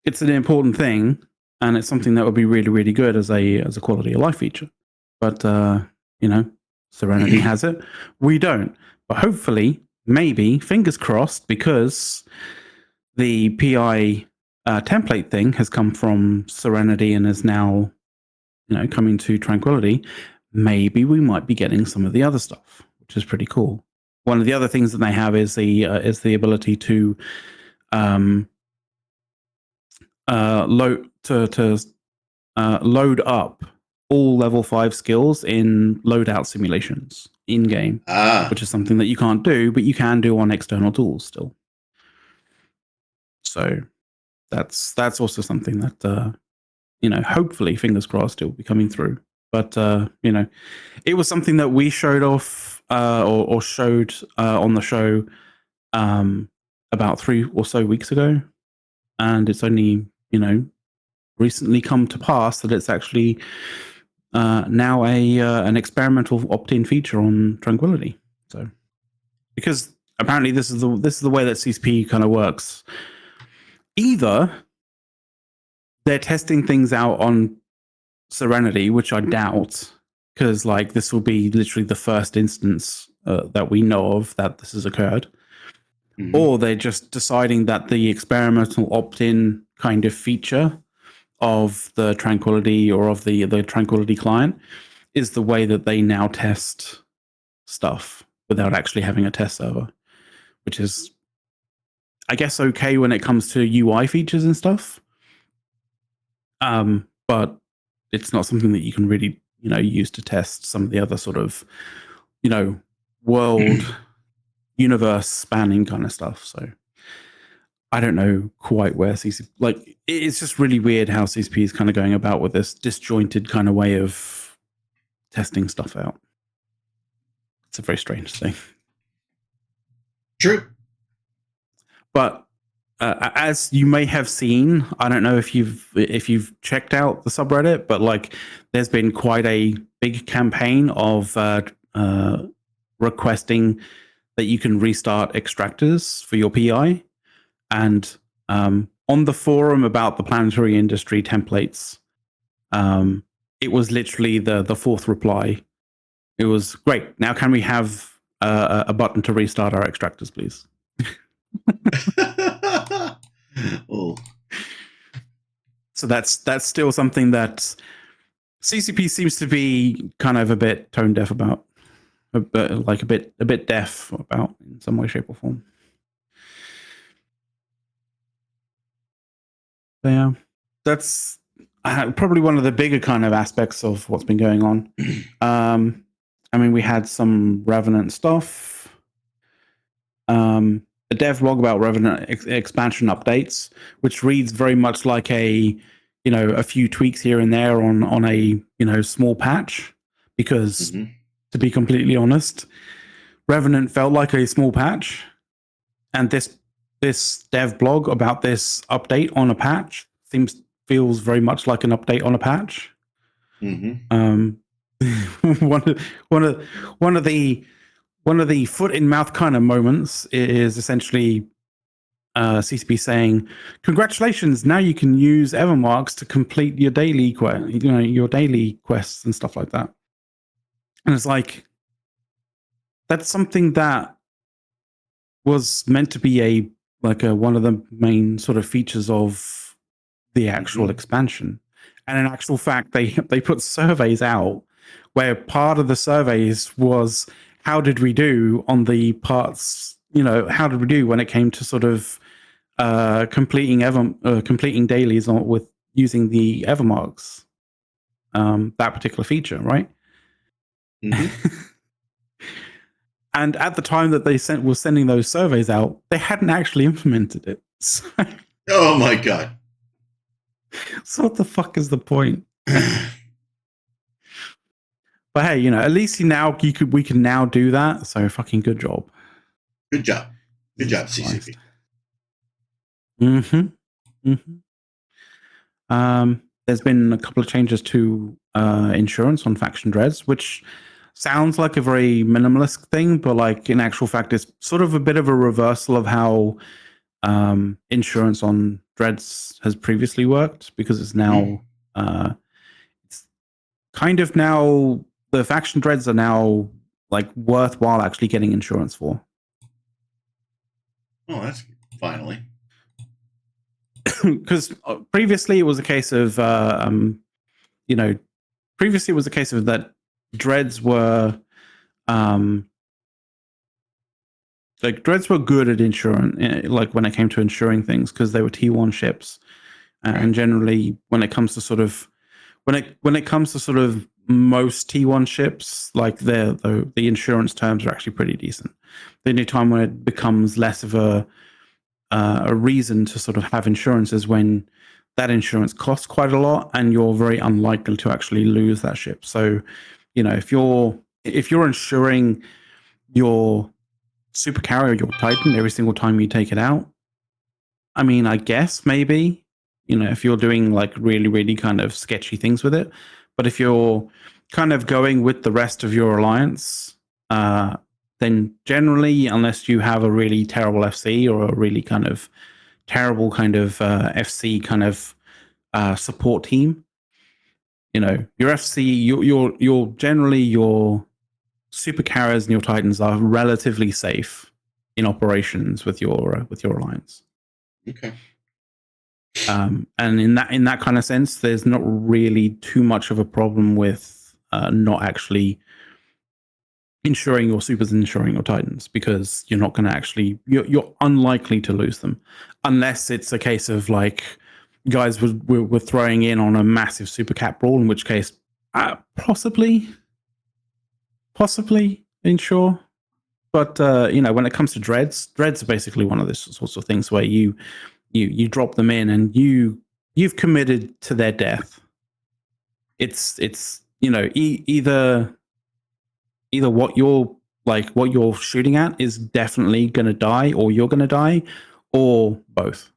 Speaker 2: it's an important thing, and it's something that would be really, really good as a quality of life feature. But Serenity has it. We don't. But hopefully, maybe, fingers crossed, because the PI template thing has come from Serenity and is now, coming to Tranquility, maybe we might be getting some of the other stuff, which is pretty cool. One of the other things that they have is the ability to load up all level 5 skills in loadout simulations in game, which is something that you can't do, but you can do on external tools still. So that's also something that hopefully, fingers crossed, it will be coming through. But it was something that we showed off or showed on the show about 3 or so weeks ago, and it's only recently come to pass that it's actually now an experimental opt-in feature on Tranquility. So, because apparently this is the way that CCP kind of works. Either they're testing things out on Serenity, which I doubt, because like this will be literally the first instance that we know of that this has occurred, or they're just deciding that the experimental opt-in kind of feature of the Tranquility or of the Tranquility client is the way that they now test stuff without actually having a test server, which is, I guess, okay when it comes to UI features and stuff. But it's not something that you can really, use to test some of the other sort of, world universe spanning kind of stuff. So I don't know quite where CCP, like, it's just really weird how CCP is kind of going about with this disjointed kind of way of testing stuff out. It's a very strange thing.
Speaker 1: True.
Speaker 2: But as you may have seen, I don't know if you've checked out the subreddit, but like, there's been quite a big campaign of requesting that you can restart extractors for your PI, and on the forum about the planetary industry templates, it was literally the fourth reply. It was, great. Now can we have a button to restart our extractors, please?
Speaker 1: Oh.
Speaker 2: So that's still something that CCP seems to be kind of a bit tone deaf about, a bit deaf about in some way, shape, or form. So yeah, that's probably one of the bigger kind of aspects of what's been going on. I mean, we had some Revenant stuff. A dev blog about Revenant expansion updates, which reads very much like a few tweaks here and there on a small patch, because to be completely honest, Revenant felt like a small patch, and this dev blog about this update on a patch feels very much like an update on a patch. One of the foot in mouth kind of moments is essentially CCP saying, "Congratulations! Now you can use Evermarks to complete your daily your daily quests and stuff like that." And it's like, that's something that was meant to be one of the main sort of features of the actual expansion. And in actual fact, they put surveys out where part of the surveys was, how did we do on the parts, how did we do when it came to sort of completing dailies with using the Evermarks, that particular feature, right? And at the time that they were sending those surveys out, they hadn't actually implemented it. So,
Speaker 1: oh my god!
Speaker 2: So what the fuck is the point? But hey, at least we can now do that. So fucking good job.
Speaker 1: Good job, CCP.
Speaker 2: There's been a couple of changes to insurance on faction dreads, which sounds like a very minimalist thing, but like, in actual fact, it's sort of a bit of a reversal of how insurance on dreads has previously worked, because it's now it's kind of now, the faction dreads are now like worthwhile actually getting insurance for.
Speaker 1: Oh, that's finally.
Speaker 2: Because previously it was a case of that dreads were dreads were good at insurance, like when it came to insuring things, because they were T1 ships, and generally when it comes to sort of most T1 ships, like the insurance terms are actually pretty decent. The only time when it becomes less of a reason to sort of have insurance is when that insurance costs quite a lot and you're very unlikely to actually lose that ship. So, if you're insuring your supercarrier, your Titan, every single time you take it out, I mean, I guess maybe, if you're doing like really, really kind of sketchy things with it. But if you're kind of going with the rest of your alliance, then generally, unless you have a really terrible FC or a really kind of terrible kind of FC kind of support team, your FC, your generally your super carriers and your Titans are relatively safe in operations with your alliance.
Speaker 1: Okay.
Speaker 2: And in that kind of sense, there's not really too much of a problem with not actually insuring your supers and insuring your titans, because you're not going to actually, you're unlikely to lose them unless it's a case of like guys were throwing in on a massive super cap brawl, in which case possibly insure. But when it comes to dreads are basically one of those sorts of things where you drop them in and you've committed to their death. It's either what you're shooting at is definitely going to die, or you're going to die, or both,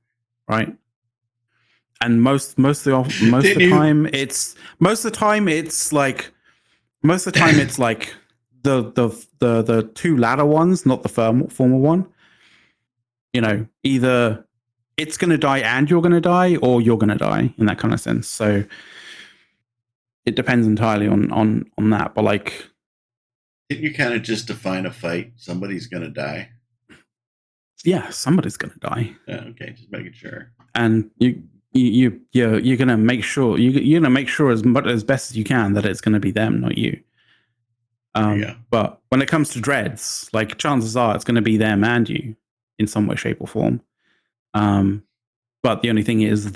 Speaker 2: right? And most of the time it's like the two latter ones, not the former one. Either it's going to die and you're going to die, or you're going to die, in that kind of sense. So it depends entirely on that. But like,
Speaker 1: didn't you kind of just define a fight? Somebody's going to die.
Speaker 2: Yeah, somebody's going to die.
Speaker 1: Okay, just making sure.
Speaker 2: And you're going to make sure you're going to make sure as best as you can that it's going to be them, not you. But when it comes to dreads, like, chances are it's going to be them and you in some way, shape, or form. But the only thing is,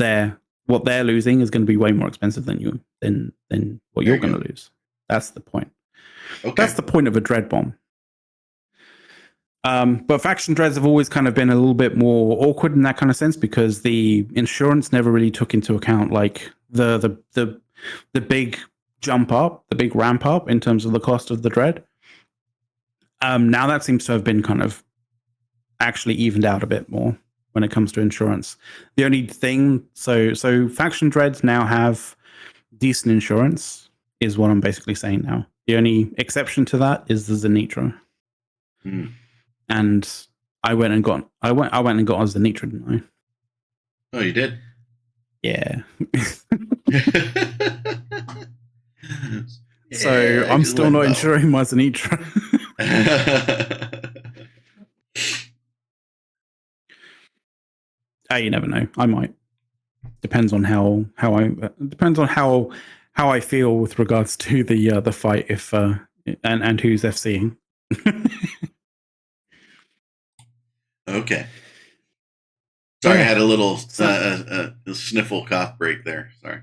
Speaker 2: what they're losing is going to be way more expensive than what you're going to lose. That's the point. Okay. That's the point of a dread bomb. But faction dreads have always kind of been a little bit more awkward in that kind of sense, because the insurance never really took into account like the big jump up, the big ramp up in terms of the cost of the dread. Now that seems to have been kind of actually evened out a bit more when it comes to insurance. The only thing, so faction dreads now have decent insurance, is what I'm basically saying now. The only exception to that is the Zenitra. And I went and got a Zenitra, didn't I?
Speaker 1: Oh, you did?
Speaker 2: Yeah. So I'm still not insuring my Zenitra. You never know. I might. Depends on how I feel with regards to the fight, if and who's FCing.
Speaker 1: Okay. Sorry, I had a little sniffle cough break there. Sorry.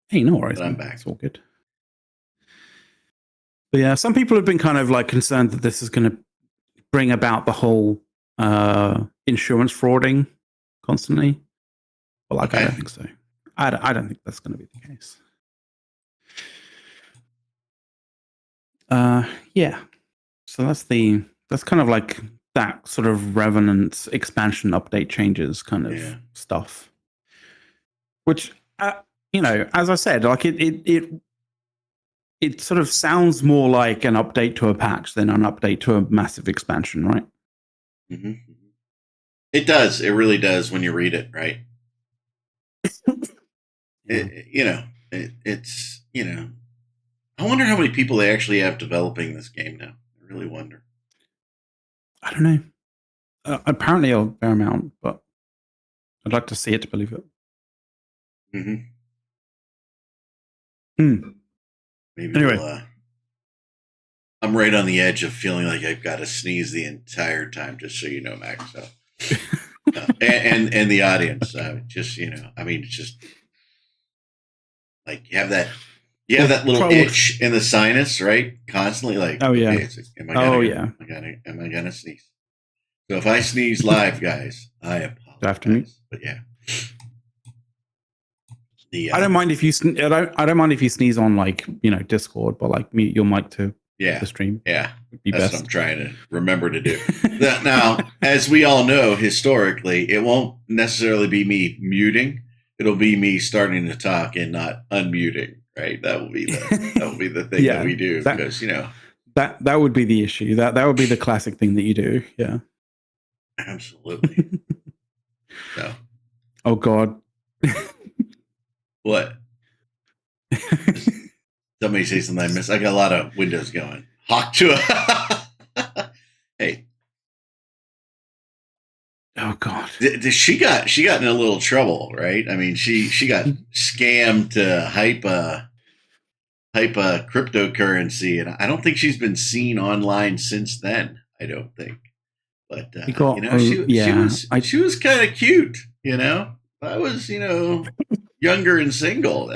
Speaker 2: Hey, no worries. I'm back. It's all good. But yeah, some people have been kind of like concerned that this is going to bring about the whole insurance frauding constantly. But like, okay. I don't think so. I don't think that's going to be the case. Yeah. So that's kind of like that sort of Revenant expansion update changes kind of stuff. Which, as I said, like it sort of sounds more like an update to a patch than an update to a massive expansion, right?
Speaker 1: Mm-hmm. It does. It really does when you read it, right? It's I wonder how many people they actually have developing this game now. I really wonder.
Speaker 2: I don't know. Apparently a fair amount, but I'd like to see it to believe it.
Speaker 1: Maybe anyway. I'm right on the edge of feeling like I've got to sneeze the entire time, just so you know, Max. So, and the audience, just I mean, it's just like you have that little itch in the sinus, right? Constantly, like,
Speaker 2: oh yeah,
Speaker 1: okay, am I gonna sneeze? So if I sneeze live, guys, I apologize.
Speaker 2: After me,
Speaker 1: but yeah.
Speaker 2: I don't mind if you I don't mind if you sneeze on, like, Discord, but like mute your mic to the stream.
Speaker 1: Yeah, that's what I'm trying to remember to do. Now, as we all know, historically, it won't necessarily be me muting. It'll be me starting to talk and not unmuting. Right? That will be the thing that we do, because
Speaker 2: that would be the issue. That would be the classic thing that you do. Yeah,
Speaker 1: absolutely. So,
Speaker 2: oh God.
Speaker 1: What? Somebody say something I missed. I got a lot of windows going. Hawk Tuah. Hey,
Speaker 2: Oh God.
Speaker 1: She got in a little trouble, right? I mean, she got scammed to hype a cryptocurrency, and I don't think she's been seen online since then. I don't think, but
Speaker 2: He got,
Speaker 1: she was kind of cute. I was younger and single.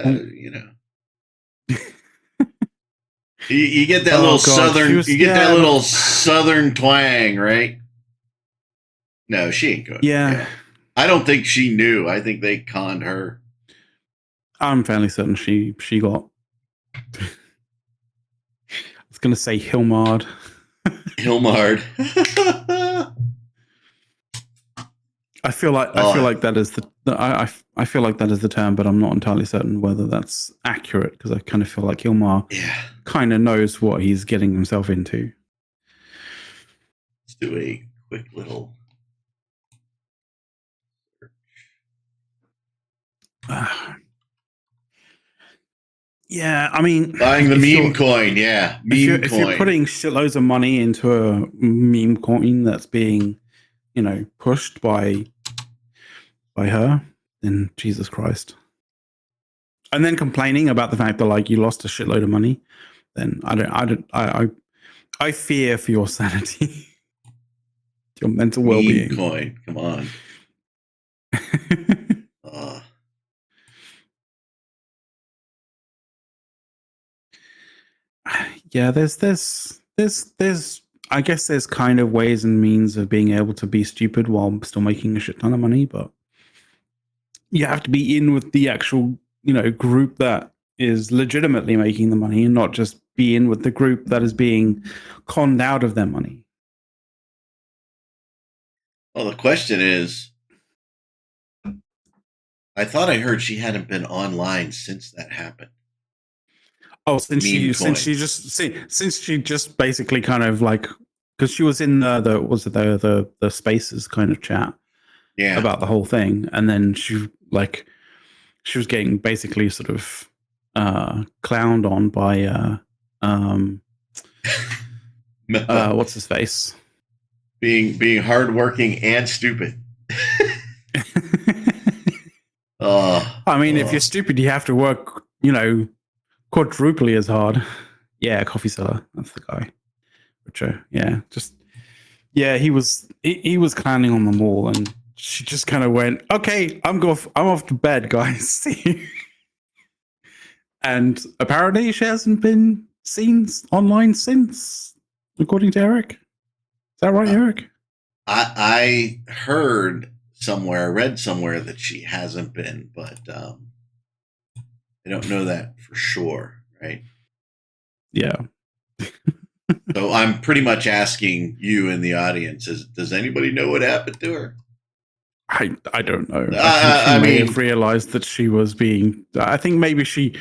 Speaker 1: You get that little southern, that little southern twang, right? No, she ain't good.
Speaker 2: Yeah.
Speaker 1: I don't think she knew. I think they conned her.
Speaker 2: I'm fairly certain she got. I was going to say Hilmard.
Speaker 1: Hilmard.
Speaker 2: I feel like that is I feel like that is the term, but I'm not entirely certain whether that's accurate because I kind of feel like Hilmar kind of knows what he's getting himself into.
Speaker 1: Let's do a quick little.
Speaker 2: Yeah, I mean,
Speaker 1: buying the meme coin,
Speaker 2: if you're putting shitloads of money into a meme coin that's being, pushed by her, then Jesus Christ, and then complaining about the fact that like you lost a shitload of money, then I fear for your sanity, your mental well-being.
Speaker 1: Meme coin, come on.
Speaker 2: Yeah, there's I guess there's kind of ways and means of being able to be stupid while still making a shit ton of money, but you have to be in with the actual, group that is legitimately making the money and not just be in with the group that is being conned out of their money.
Speaker 1: Well, the question is, I thought I heard she hadn't been online since that happened.
Speaker 2: Oh, since she just basically kind of like, because she was in the Spaces kind of chat, about the whole thing, and then she was getting basically sort of clowned on by what's his face,
Speaker 1: being hardworking and stupid.
Speaker 2: I mean, if you're stupid, you have to work, quadruply as hard. Yeah, Coffee Seller. That's the guy. He was clowning on them all, and she just kind of went, "Okay, I'm off to bed, guys." And apparently, she hasn't been seen online since, according to Erik. Is that right, Erik?
Speaker 1: I heard read somewhere that she hasn't been, but I don't know that for sure, right?
Speaker 2: Yeah.
Speaker 1: So I'm pretty much asking you in the audience: does anybody know what happened to her?
Speaker 2: I don't know. I think she may have realized that she was being. I think maybe she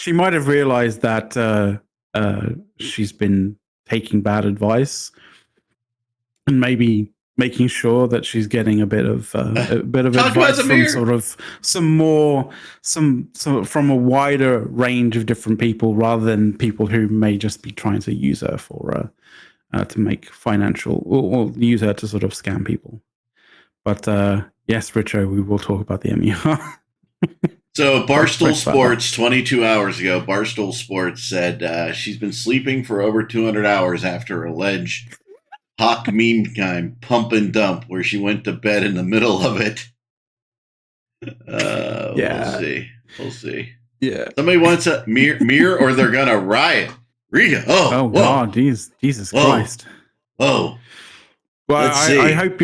Speaker 2: might have realized that she's been taking bad advice, and maybe making sure that she's getting a bit of advice from from a wider range of different people, rather than people who may just be trying to use her for to make financial or use her to sort of scam people. But yes, Richo, we will talk about the MER.
Speaker 1: So Barstool Sports, 22 hours ago, Barstool Sports said she's been sleeping for over 200 hours after alleged Hawk meme time pump and dump, where she went to bed in the middle of it. We'll see.
Speaker 2: Yeah.
Speaker 1: Somebody wants a mirror or they're gonna riot. Riga. Oh
Speaker 2: God, Jesus Christ.
Speaker 1: Whoa.
Speaker 2: Well, I hope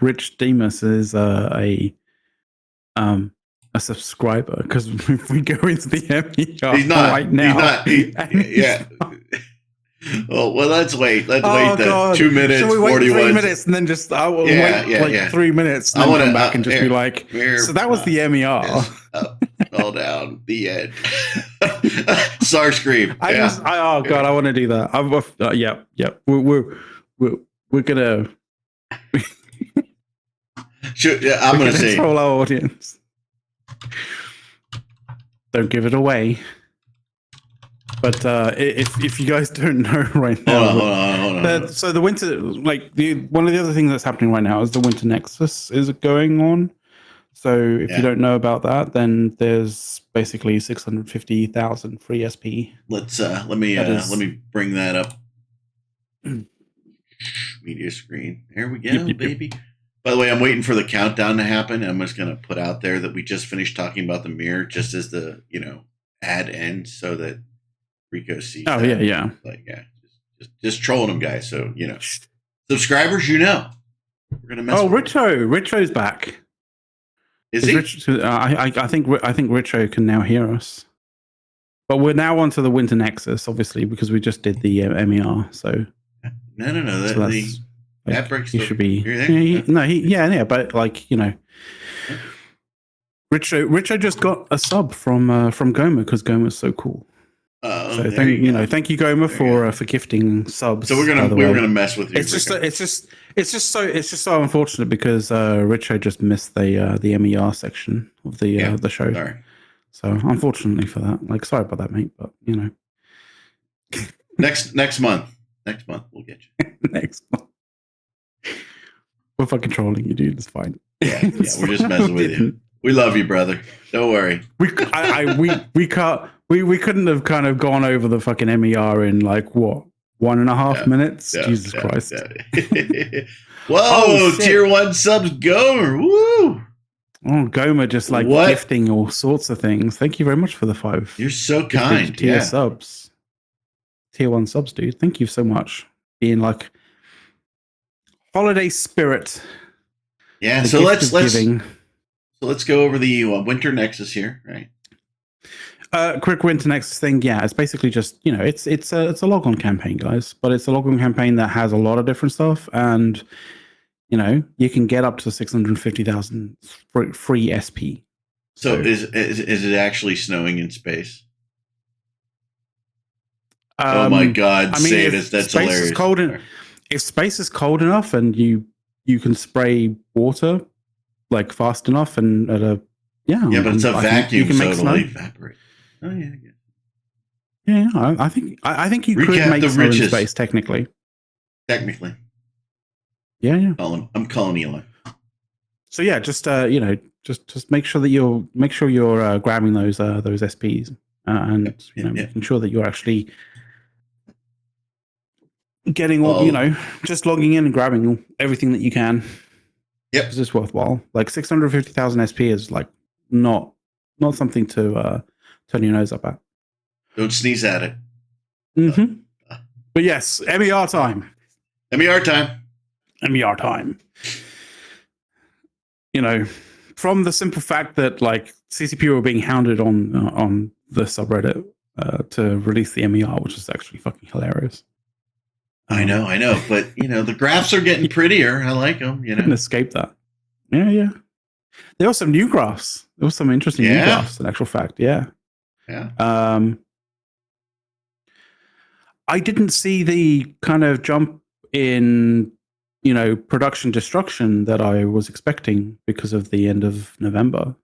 Speaker 2: RichoDemus is a subscriber, because if we go into the MER
Speaker 1: he's not
Speaker 2: right now,
Speaker 1: well, let's wait. Let's wait the 2 minutes.
Speaker 2: Shall we wait
Speaker 1: 41
Speaker 2: 3 minutes and then just wait 3 minutes and then come back and just be like, so that was the MER.
Speaker 1: Yes, all down the end. Starscream.
Speaker 2: I want to do that. We're gonna.
Speaker 1: I'm gonna say,
Speaker 2: control our audience. Don't give it away. But if you guys don't know right now,
Speaker 1: hold on.
Speaker 2: So the winter, like one of the other things that's happening right now is the Winter Nexus is going on. So if you don't know about that, then there's basically 650,000 free SP.
Speaker 1: Let me bring that up. Media screen. There we go, baby. By the way, I'm waiting for the countdown to happen. I'm just going to put out there that we just finished talking about the mirror, just as the ad ends, so that Rico sees.
Speaker 2: Oh that. Yeah.
Speaker 1: Like just trolling them, guys. So subscribers, we're gonna mess.
Speaker 2: Oh, Richo's back.
Speaker 1: Is he?
Speaker 2: I think Richo can now hear us. But we're now onto the Winter Nexus, obviously, because we just did the MER. So
Speaker 1: no. That breaks.
Speaker 2: He should be. But Richo just got a sub from Goma because Goma's so cool. So thank you Goma for gifting subs.
Speaker 1: So we're gonna mess with you.
Speaker 2: It's just so unfortunate because Richo just missed the MER section of the show.
Speaker 1: Sorry.
Speaker 2: So unfortunately for that, sorry about that, mate. But
Speaker 1: next month we'll get you.
Speaker 2: Next month. We're fucking trolling you, dude. It's fine.
Speaker 1: Yeah, we're just messing with you. We love you, brother. Don't worry.
Speaker 2: We couldn't have kind of gone over the fucking MER in 1.5 minutes. Jesus Christ.
Speaker 1: Whoa, tier 1 subs Gomer. Woo!
Speaker 2: Oh, Goma just gifting all sorts of things. Thank you very much for the 5.
Speaker 1: You're so kind.
Speaker 2: Tier subs. Tier 1 subs, dude. Thank you so much. Being holiday spirit.
Speaker 1: Yeah, so let's go over the Winter Nexus here, right?
Speaker 2: Quick Winter Nexus thing, it's basically just it's a logon campaign, guys, but it's a logon campaign that has a lot of different stuff, and you can get up to 650,000 free SP.
Speaker 1: So is it actually snowing in space? Oh my God, say this! That's hilarious.
Speaker 2: If space is cold enough and you can spray water fast enough and at a
Speaker 1: but it's a vacuum, so it'll evaporate. Oh yeah,
Speaker 2: I think you could make snow in space technically.
Speaker 1: Technically.
Speaker 2: Yeah.
Speaker 1: I'm calling Elon.
Speaker 2: So just make sure that you're grabbing those SPs and making sure that you're actually getting all just logging in and grabbing everything that you can.
Speaker 1: Yep,
Speaker 2: because it's worthwhile. 650,000 SP is not something to turn your nose up at.
Speaker 1: Don't sneeze at it.
Speaker 2: Mm-hmm. But yes, MER time.
Speaker 1: MER time.
Speaker 2: MER time. From the simple fact that CCP were being hounded on the subreddit to release the MER, which is actually fucking hilarious.
Speaker 1: I know, but the graphs are getting prettier. I like them.
Speaker 2: Couldn't escape that. Yeah. There were some new graphs. There was some interesting new graphs. In actual fact, yeah. I didn't see the kind of jump in production destruction that I was expecting because of the end of November.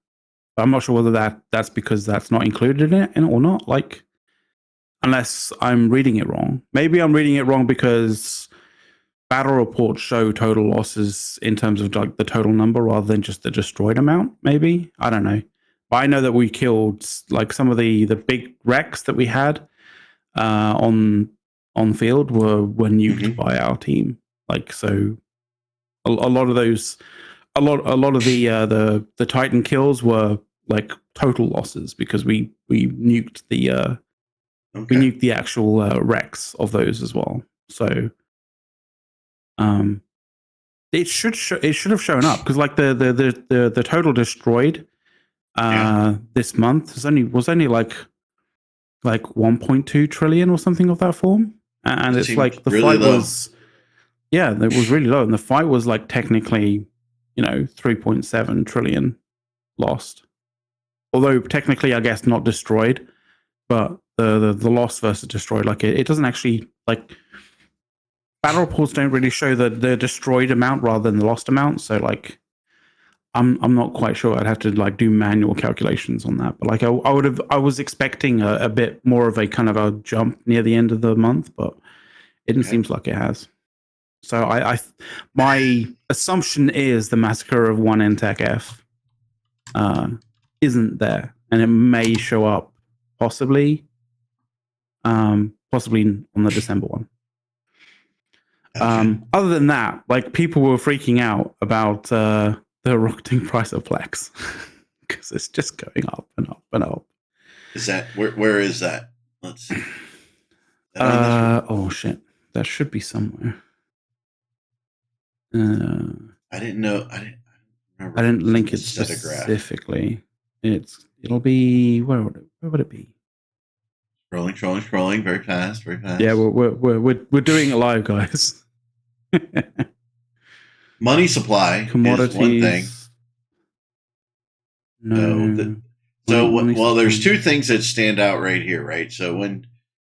Speaker 2: I'm not sure whether that's because that's not included in it or not. Unless I'm reading it wrong. Maybe I'm reading it wrong because battle reports show total losses in terms of the total number rather than just the destroyed amount. Maybe, I don't know. But I know that we killed some of the big wrecks that we had on field were nuked by our team. So a lot of those, a lot of the Titan kills were total losses because we nuked the. We nuked the actual wrecks of those as well. So it should have shown up because the total destroyed this month was only 1.2 trillion or something of that form, and it's the really fight low. It was really low, and the fight was technically 3.7 trillion lost, although technically I guess not destroyed, but the loss versus destroyed, it doesn't actually battle reports don't really show the destroyed amount rather than the lost amount. So I'm not quite sure. I'd have to like do manual calculations on that. But like I was expecting a bit more of a kind of a jump near the end of the month, but it didn't seem like it has. So my assumption is the Massacre of 1 NTAC F isn't there, and it may show up possibly on the December one.
Speaker 1: Gotcha.
Speaker 2: Other than that, like people were freaking out about the rocketing price of Plex because it's just going up and up and up.
Speaker 1: Is that where is that? Let's see.
Speaker 2: Oh shit, that should be somewhere.
Speaker 1: I didn't know. I didn't remember.
Speaker 2: I didn't link it specifically. It'll be where would it be?
Speaker 1: Scrolling very fast, very fast.
Speaker 2: Yeah, we're doing it live, guys.
Speaker 1: Money supply
Speaker 2: Commodities.
Speaker 1: is one thing.
Speaker 2: No.
Speaker 1: Well, there's two things that stand out right here, right? So when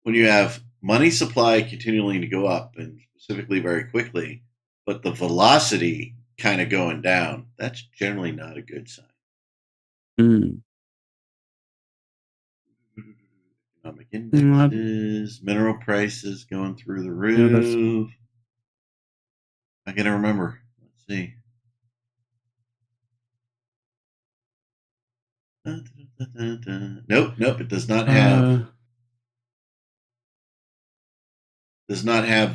Speaker 1: you have money supply continuing to go up, and specifically very quickly, but the velocity kind of going down, that's generally not a good sign. Economic indexes, mineral prices going through the roof. I gotta remember. Let's see. Nope. It does not have.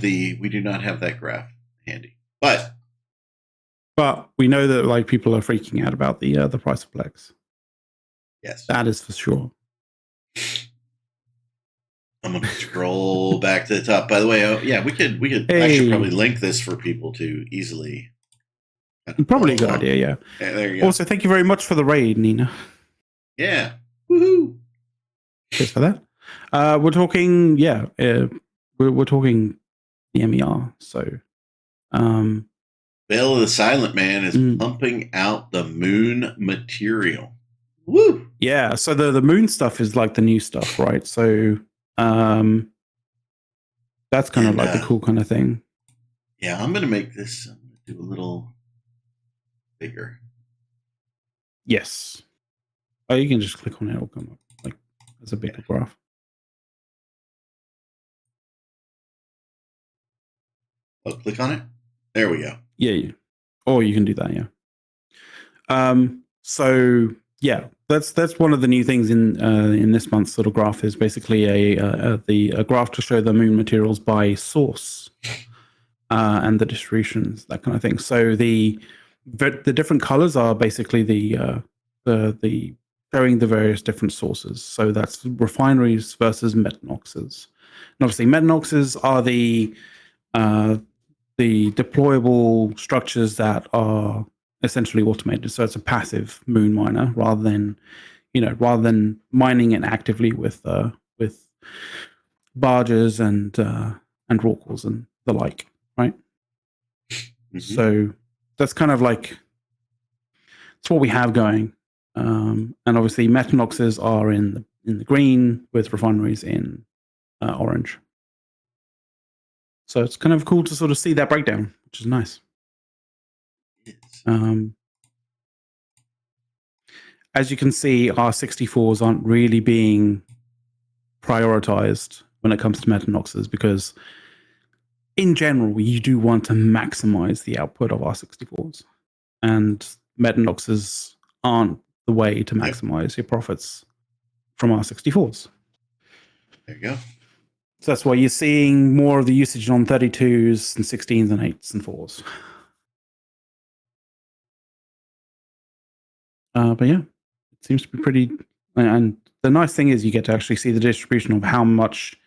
Speaker 1: We do not have that graph handy. But
Speaker 2: we know that like people are freaking out about the price of Plex.
Speaker 1: Yes,
Speaker 2: that is for sure.
Speaker 1: I'm gonna scroll back to the top. By the way, we could actually probably link this for people to easily.
Speaker 2: Probably a good idea. Yeah.
Speaker 1: There you go.
Speaker 2: Also, thank you very much for the raid, Nina.
Speaker 1: Yeah. Woohoo!
Speaker 2: Cheers for that. We're talking. Yeah. We're talking the MER. So,
Speaker 1: Veil of the Silent Man is pumping out the moon material. Woo!
Speaker 2: Yeah. So the moon stuff is like the new stuff, right? So, that's kind of like the cool kind of thing.
Speaker 1: Yeah, I'm gonna make this. I'm gonna do a little bigger.
Speaker 2: Yes. Oh, you can just click on it. It'll come up like as a bigger graph.
Speaker 1: Oh, click on it. There we go.
Speaker 2: Yeah. Or you can do that. Yeah. So yeah, that's one of the new things in this month's sort of graph is basically a graph to show the moon materials by source and the distributions, that kind of thing. So the different colors are basically the showing the various different sources. So that's refineries versus Metenoxes. And obviously, Metenoxes are the deployable structures that are essentially automated. So it's a passive moon miner rather than mining it actively with barges and rorquals and the like, right? Mm-hmm. So that's kind of like it's what we have going. And obviously, Metenoxes are in the green with refineries in orange. So it's kind of cool to sort of see that breakdown, which is nice. As you can see, our 64s aren't really being prioritized when it comes to Metenoxes because, in general, you do want to maximize the output of our 64s. And Metenoxes aren't the way to maximize your profits from our 64s.
Speaker 1: There you go.
Speaker 2: So that's why you're seeing more of the usage on 32s and 16s and 8s and 4s. But yeah, it seems to be pretty. And the nice thing is you get to actually see the distribution of how much,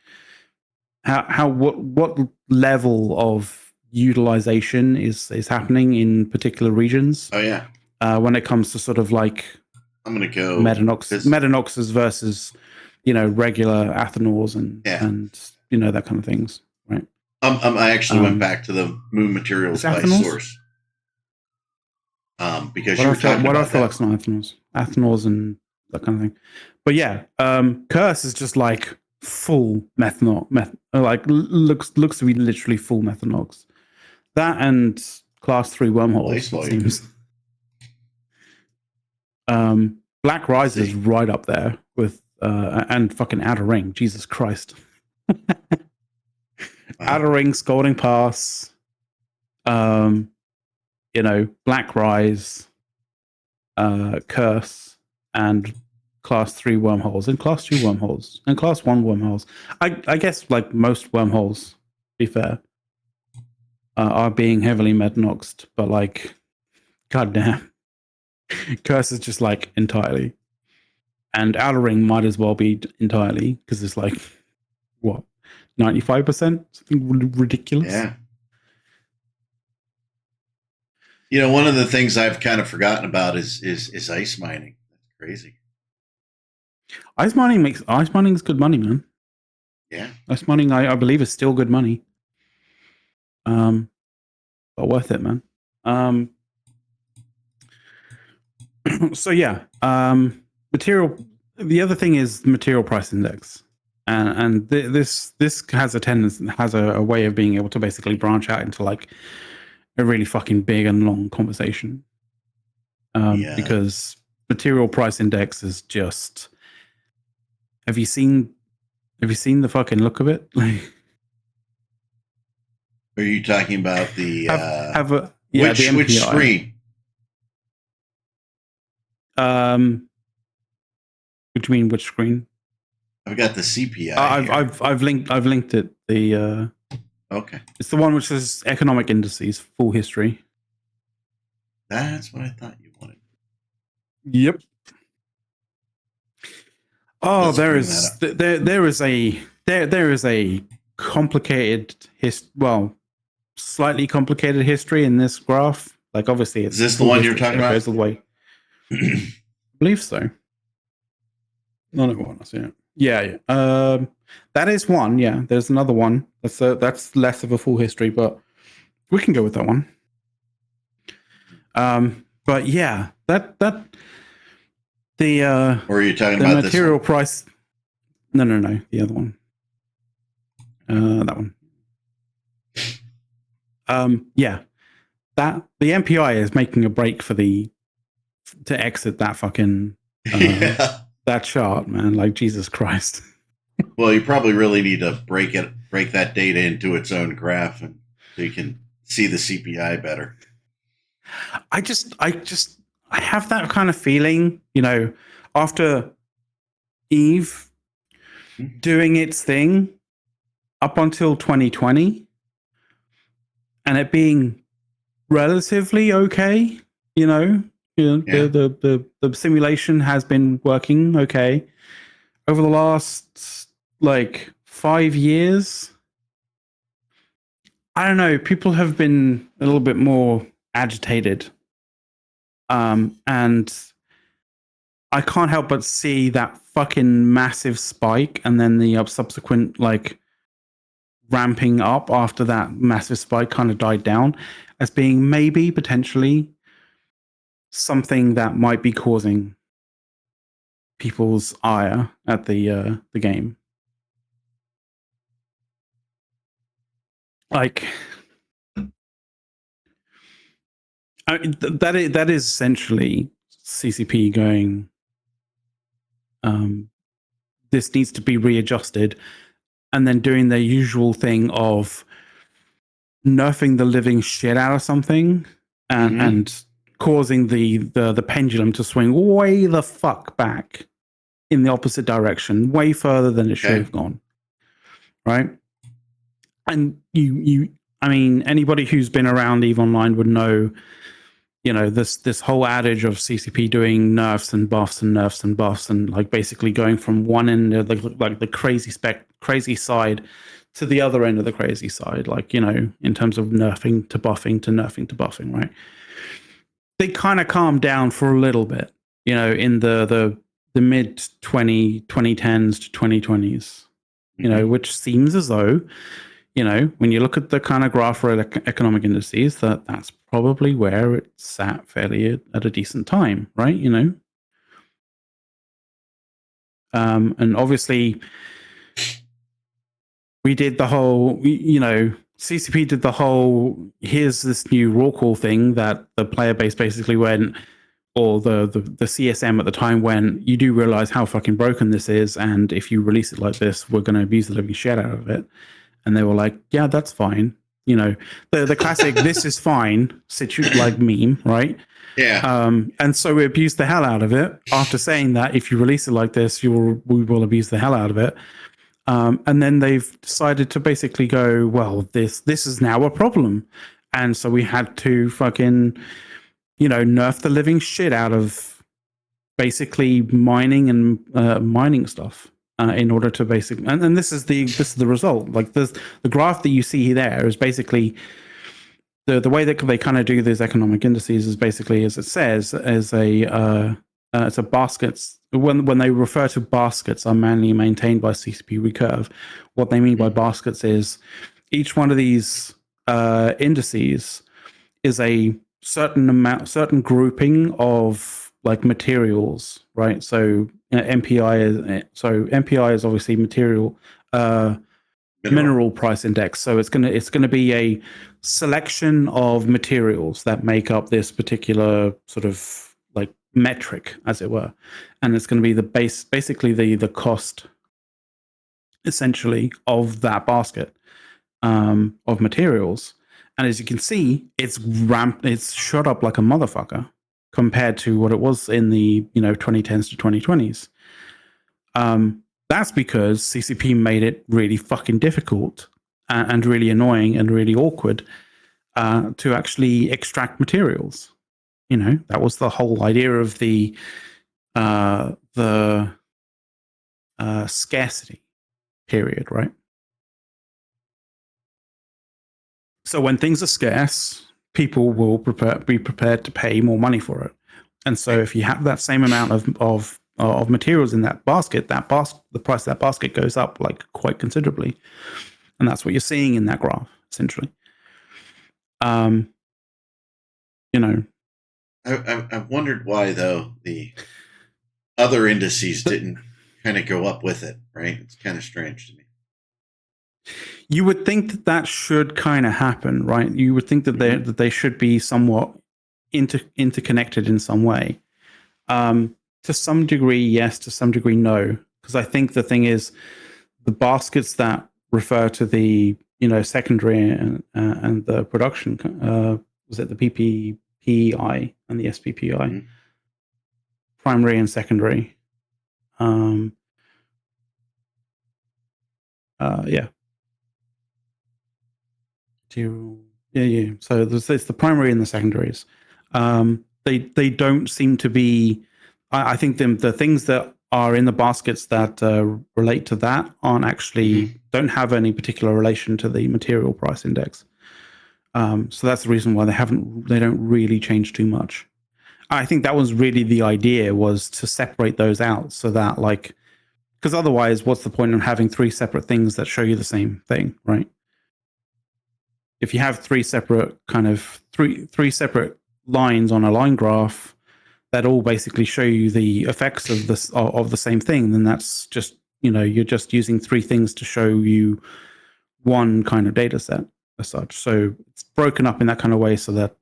Speaker 2: what level of utilization is happening in particular regions.
Speaker 1: Oh yeah.
Speaker 2: When it comes to sort of like,
Speaker 1: I'm gonna go
Speaker 2: Metenoxes versus, regular Athanors and that kind of things, right?
Speaker 1: I actually went back to the moon materials by source. Because you were talking about that.
Speaker 2: What I feel like Athanors and that kind of thing. But yeah, Curse is just like full like looks to be literally full Metenox. That and class 3 wormholes, it seems. Black Rise is right up there with and fucking Outer Ring. Jesus Christ. Outer Ring, Scalding Pass, Black Rise, Curse, and Class 3 wormholes, and Class 2 wormholes, and Class 1 wormholes. I guess like most wormholes, to be fair, are being heavily Metenoxed, but like, goddamn. Curse is just like entirely. And Outer Ring might as well be entirely, because it's like, what, 95%? Something ridiculous.
Speaker 1: Yeah. One of the things I've kind of forgotten about is ice mining. That's crazy.
Speaker 2: Ice mining is good money, man.
Speaker 1: Yeah.
Speaker 2: Ice mining, I believe, is still good money. But worth it, man. So yeah, material. The other thing is material price index, and this has a way of being able to basically branch out into like a really fucking big and long conversation. Because material price index is just. Have you seen the fucking look of it?
Speaker 1: Are you talking about the
Speaker 2: which
Speaker 1: screen?
Speaker 2: What do you mean? Which screen?
Speaker 1: I've got the CPI.
Speaker 2: I've linked it.
Speaker 1: Okay.
Speaker 2: It's the one which says economic indices, full history.
Speaker 1: That's what I thought you wanted.
Speaker 2: Yep. Oh, there is a complicated slightly complicated history in this graph. Like, obviously, it's
Speaker 1: is this the one you're talking about?
Speaker 2: Goes all the way. I believe so. Not everyone. I see it. Yeah. That is one. Yeah. There's another one. That's less of a full history, but we can go with that one. But yeah, that the
Speaker 1: or are you talking
Speaker 2: the
Speaker 1: about
Speaker 2: material price? No, the other one. That one. Yeah, that the MPI is making a break to exit that fucking that chart, man. Like, Jesus Christ.
Speaker 1: Well, you probably really need to break that data into its own graph, and so you can see the CPI better.
Speaker 2: I have that kind of feeling, after Eve doing its thing up until 2020 and it being relatively okay, the simulation has been working okay over the last like 5 years. I don't know, people have been a little bit more agitated. And I can't help but see that fucking massive spike and then the subsequent like ramping up after that massive spike kind of died down as being maybe potentially something that might be causing people's ire at the game. Like, that is essentially CCP going, this needs to be readjusted, and then doing their usual thing of nerfing the living shit out of something and causing the pendulum to swing way the fuck back in the opposite direction, way further than it should have gone. Right? And I mean, anybody who's been around EVE Online would know, this whole adage of CCP doing nerfs and buffs and nerfs and buffs and like basically going from one end of the crazy side to the other end of the crazy side, like, in terms of nerfing to buffing to nerfing to buffing, right? They kind of calmed down for a little bit, in the mid 2010s to 2020s, which seems as though, when you look at the kind of graph for economic indices, that's probably where it sat fairly at a decent time, right? And obviously we did the whole, CCP did the whole, here's this new raw call thing that the player base basically went, or the CSM at the time when you do realize how fucking broken this is, and if you release it like this, we're going to abuse the living shit out of it. And they were like, yeah, that's fine. You know, the classic "this is fine" like meme, right?
Speaker 1: Yeah.
Speaker 2: And so we abused the hell out of it. After saying that, if you release it like this, we will abuse the hell out of it. And then they've decided to basically go, well, this is now a problem, and so we had to fucking, nerf the living shit out of basically mining and mining stuff in order to basically, and this is the result. Like the graph that you see there is basically the way that they kind of do these economic indices is basically, as it says, as it's a baskets. When they refer to baskets are manually maintained by CCP Recurve, what they mean by baskets is each one of these indices is a certain grouping of like materials, right? So MPI is obviously material mineral price index. So it's gonna be a selection of materials that make up this particular sort of like metric, as it were, and it's going to be basically the cost, essentially, of that basket of materials. And as you can see, it's shot up like a motherfucker compared to what it was in the 2010s to 2020s. That's because CCP made it really fucking difficult and really annoying and really awkward to actually extract materials. That was the whole idea of the scarcity period, right? So when things are scarce, people will be prepared to pay more money for it. And so if you have that same amount of materials in that basket, the price of that basket goes up like quite considerably. And that's what you're seeing in that graph, essentially.
Speaker 1: I've wondered why, though, the other indices didn't kind of go up with it, right? It's kind of strange to me.
Speaker 2: You would think that should kind of happen, right? You would think that they should be somewhat interconnected in some way. To some degree, yes. To some degree, no. Because I think the thing is, the baskets that refer to the secondary and the production, was it the PPPI and the SPPI, primary and secondary? Yeah. Yeah. So there's the primary and the secondaries. They don't seem to be. I think the things that are in the baskets that relate to that aren't actually don't have any particular relation to the material price index. So that's the reason why they don't really change too much. I think that was really the idea, was to separate those out so that, like, because otherwise, what's the point of having three separate things that show you the same thing, right? If you have three separate separate lines on a line graph that all basically show you the effects of the same thing, then that's just, you're just using three things to show you one kind of data set as such. So it's broken up in that kind of way so that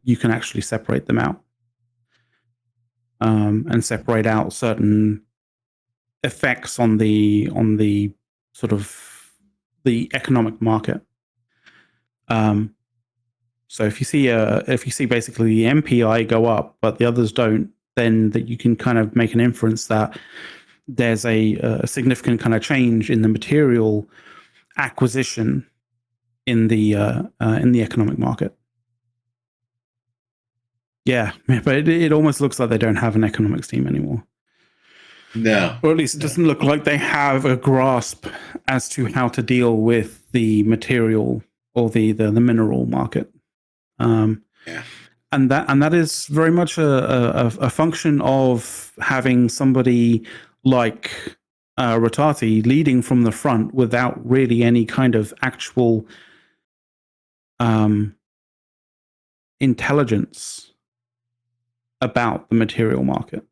Speaker 2: you can actually separate them out and separate out certain effects on the sort of the economic market. So if you see basically the MPI go up, but the others don't, then that you can kind of make an inference that there's a significant kind of change in the material acquisition in the economic market. Yeah, but it almost looks like they don't have an economics team anymore.
Speaker 1: No.
Speaker 2: Or at least it doesn't look like they have a grasp as to how to deal with the material or the mineral market.
Speaker 1: Yeah.
Speaker 2: And that is very much a function of having somebody like Rotati leading from the front without really any kind of actual intelligence about the material market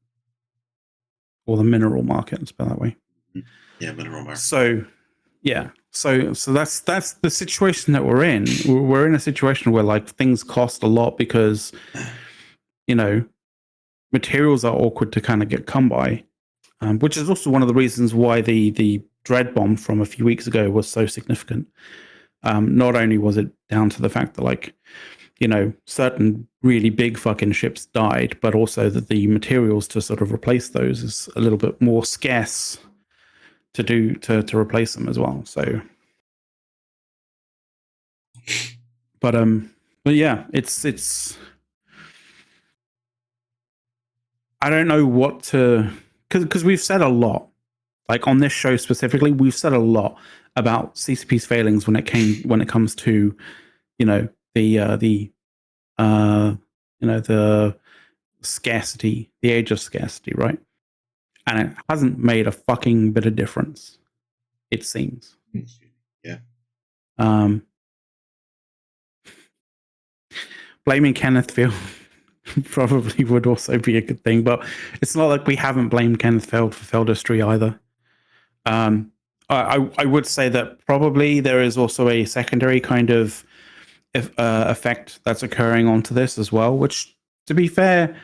Speaker 2: or the mineral market, let's put it that way.
Speaker 1: Yeah, mineral market.
Speaker 2: So yeah, so that's the situation that we're in. We're in a situation where, like, things cost a lot because materials are awkward to kind of get come by, which is also one of the reasons why the Dreadbomb from a few weeks ago was so significant. Not only was it down to the fact that, like, certain really big fucking ships died, but also that the materials to sort of replace those is a little bit more scarce to replace them as well. So, but yeah, it's I don't know what to, because we've said a lot, like on this show specifically, we've said a lot about CCP's failings when it comes to, the scarcity, the age of scarcity, right? And it hasn't made a fucking bit of difference, it seems.
Speaker 1: Yeah.
Speaker 2: Blaming Kenneth Field probably would also be a good thing, but it's not like we haven't blamed Kenneth Field for Field history either. I would say that probably there is also a secondary kind of effect that's occurring onto this as well, which, to be fair,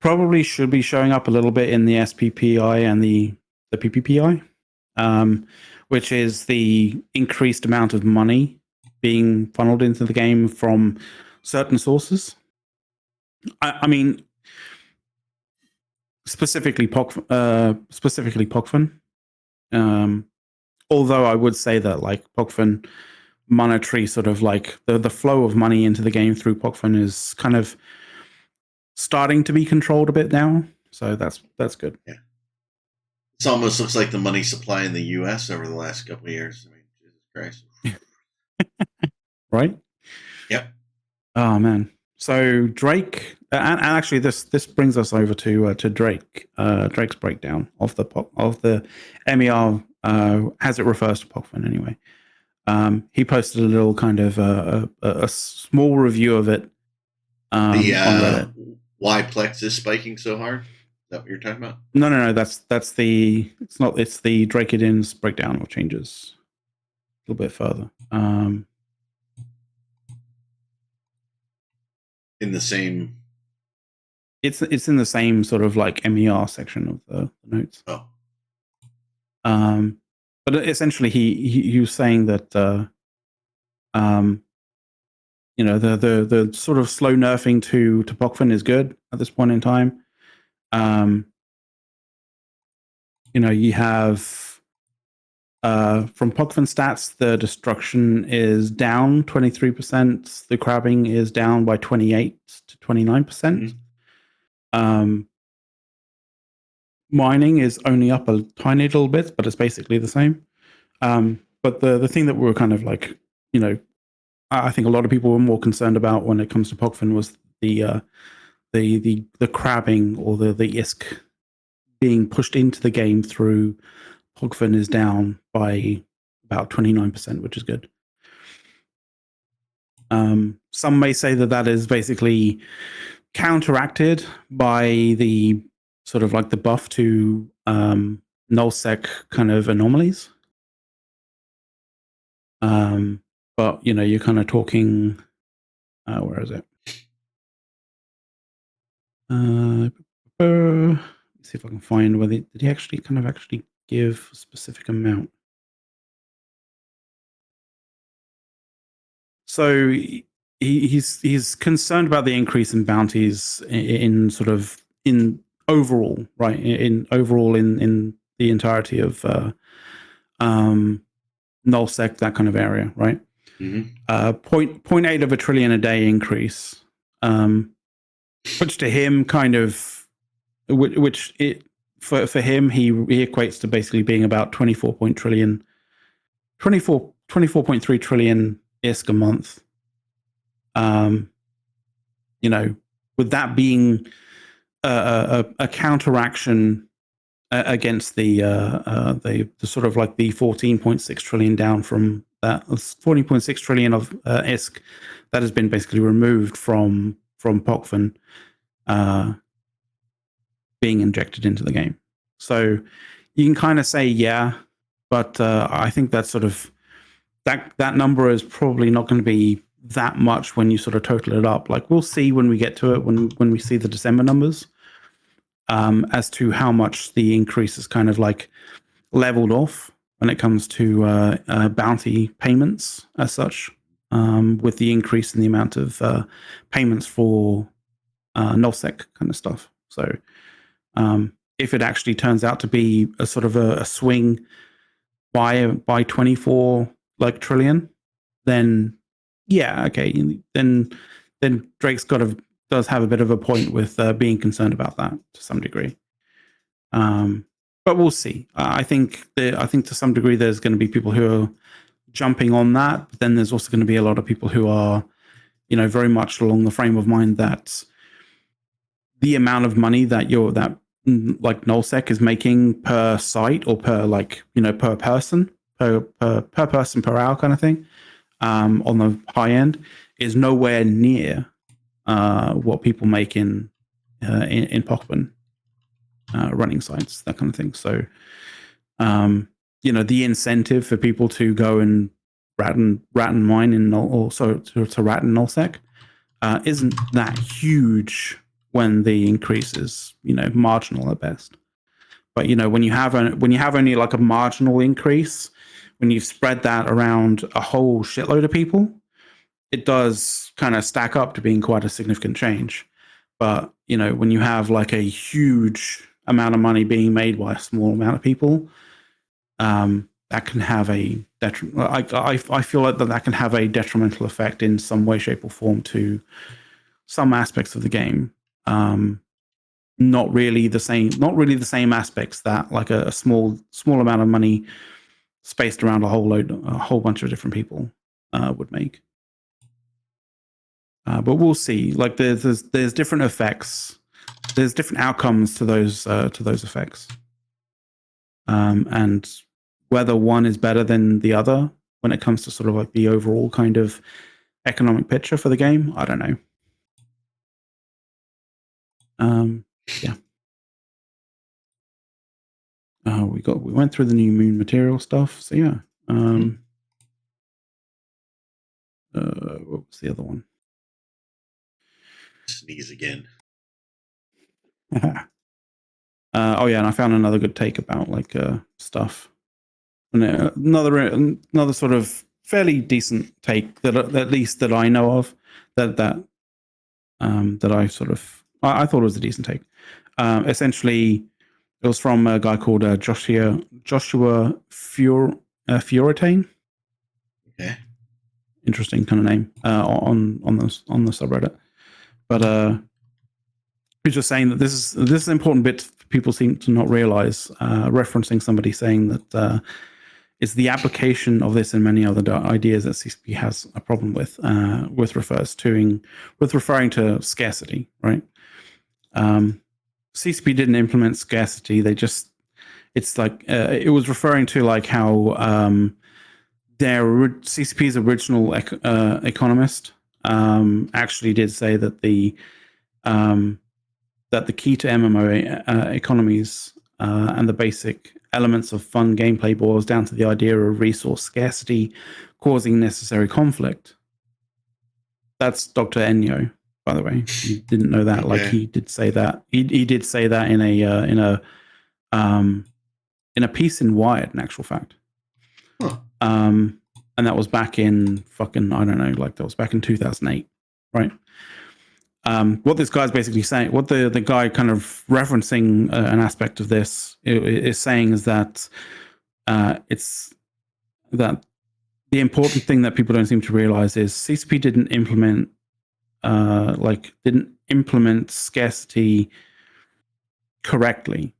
Speaker 2: probably should be showing up a little bit in the SPPI and the PPPI, which is the increased amount of money being funneled into the game from certain sources. I mean, specifically Pogfin. Although I would say that, like, Pogfin monetary sort of like the flow of money into the game through Pogfin is kind of starting to be controlled a bit now. So that's good.
Speaker 1: Yeah. It almost looks like the money supply in the U.S. over the last couple of years. I mean, Jesus Christ.
Speaker 2: Right?
Speaker 1: Yep.
Speaker 2: Oh man. So Drake, and actually this brings us over to Drake. Drake's breakdown of the MER as it refers to Pogfin anyway. He posted a little kind of a small review of it.
Speaker 1: On Reddit. Why Plex is spiking so hard? Is that what you're talking about?
Speaker 2: No. It's the Drake Iddons breakdown or changes a little bit further.
Speaker 1: In the same.
Speaker 2: It's in the same sort of like MER section of the notes.
Speaker 1: Oh.
Speaker 2: But essentially, he was saying that the sort of slow nerfing to Pogfin is good at this point in time. You have from Pogfin stats, the destruction is down 23%. The crabbing is down by 28 to 29%. Mm-hmm. Mining is only up a tiny little bit, but it's basically the same. But the thing that we were kind of like, I think a lot of people were more concerned about when it comes to Pogfin was the crabbing or the ISK being pushed into the game through Pogfin is down by about 29%, which is good. Some may say that is basically counteracted by the sort of like the buff to nullsec kind of anomalies. But you're kind of talking. Where is it? Let's see if I can find whether did he actually give a specific amount. So he's concerned about the increase in bounties in overall, right? In the entirety of nullsec, that kind of area, right? Mm-hmm. 0.8 of a trillion a day increase, which to him kind of, for him he equates to basically being about 24.3 trillion ISK a month. With that being a counteraction against the sort of like the 14.6 trillion down from that 14.6 trillion of ISK that has been basically removed from Pogfin being injected into the game. So you can kind of say yeah, but I think that sort of that number is probably not going to be that much when you sort of total it up. Like we'll see when we get to it, when we see the December numbers. as to how much the increase is kind of like leveled off when it comes to bounty payments as such, with the increase in the amount of payments for nullsec kind of stuff. So if it actually turns out to be a sort of a swing by 24 like trillion, then yeah, okay, then Drake's does have a bit of a point with being concerned about that to some degree. But we'll see. I think to some degree there's going to be people who are jumping on that. But then there's also going to be a lot of people who are, very much along the frame of mind that the amount of money that like nullsec is making per site or per per person per hour kind of thing, on the high end is nowhere near what people make in Pochman running sites, that kind of thing. So the incentive for people to go and rat and mine in to rat and nullsec isn't that huge when the increase is marginal at best. But when you have only like a marginal increase, when you've spread that around a whole shitload of people, it does kind of stack up to being quite a significant change. But when you have like a huge amount of money being made by a small amount of people, that can have a I feel like that can have a detrimental effect in some way, shape, or form to some aspects of the game. Not really the same aspects that like a small amount of money spaced around a whole bunch of different people would make. But we'll see. Like there's different effects. There's different outcomes to those effects, and whether one is better than the other when it comes to sort of like the overall kind of economic picture for the game, I don't know. Yeah. We went through the new moon material stuff. So yeah. What was the other one?
Speaker 1: Sneeze again.
Speaker 2: Oh yeah, and I found another good take about like stuff. And another sort of fairly decent take that at least that I know of that I sort of I thought it was a decent take. Essentially, it was from a guy called Joshua Fioritane.
Speaker 1: Okay.
Speaker 2: Interesting kind of name on the subreddit, but he's just saying that this is an important bit people seem to not realize. Referencing somebody saying that it's the application of this and many other ideas that CCP has a problem with referring to scarcity, right? CCP didn't implement scarcity. It's like it was referring to like how CCP's original economist actually did say that the key to MMO economies and the basic elements of fun gameplay boils down to the idea of resource scarcity causing necessary conflict. That's Dr. Enyo, by the way. You didn't know that. Okay. Like he did say that. He did say that in a piece in Wired, in actual fact. Huh. And that was back in fucking, I don't know, like that was back in 2008, right? What this guy's basically saying, what the guy kind of referencing an aspect of this is saying is that it's that the important thing that people don't seem to realize is CCP didn't implement scarcity correctly.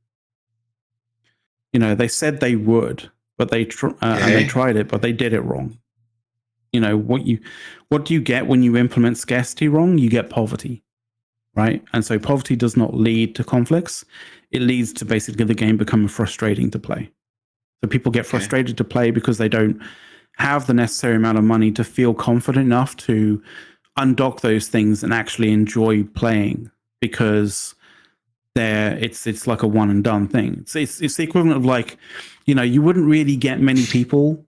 Speaker 2: They said they would, but and they tried it, but they did it wrong. What do you get when you implement scarcity wrong? You get poverty, right? And so poverty does not lead to conflicts. It leads to basically the game becoming frustrating to play. So people get frustrated to play because they don't have the necessary amount of money to feel confident enough to undock those things and actually enjoy playing, because it's like a one and done thing. It's the equivalent of like, you wouldn't really get many people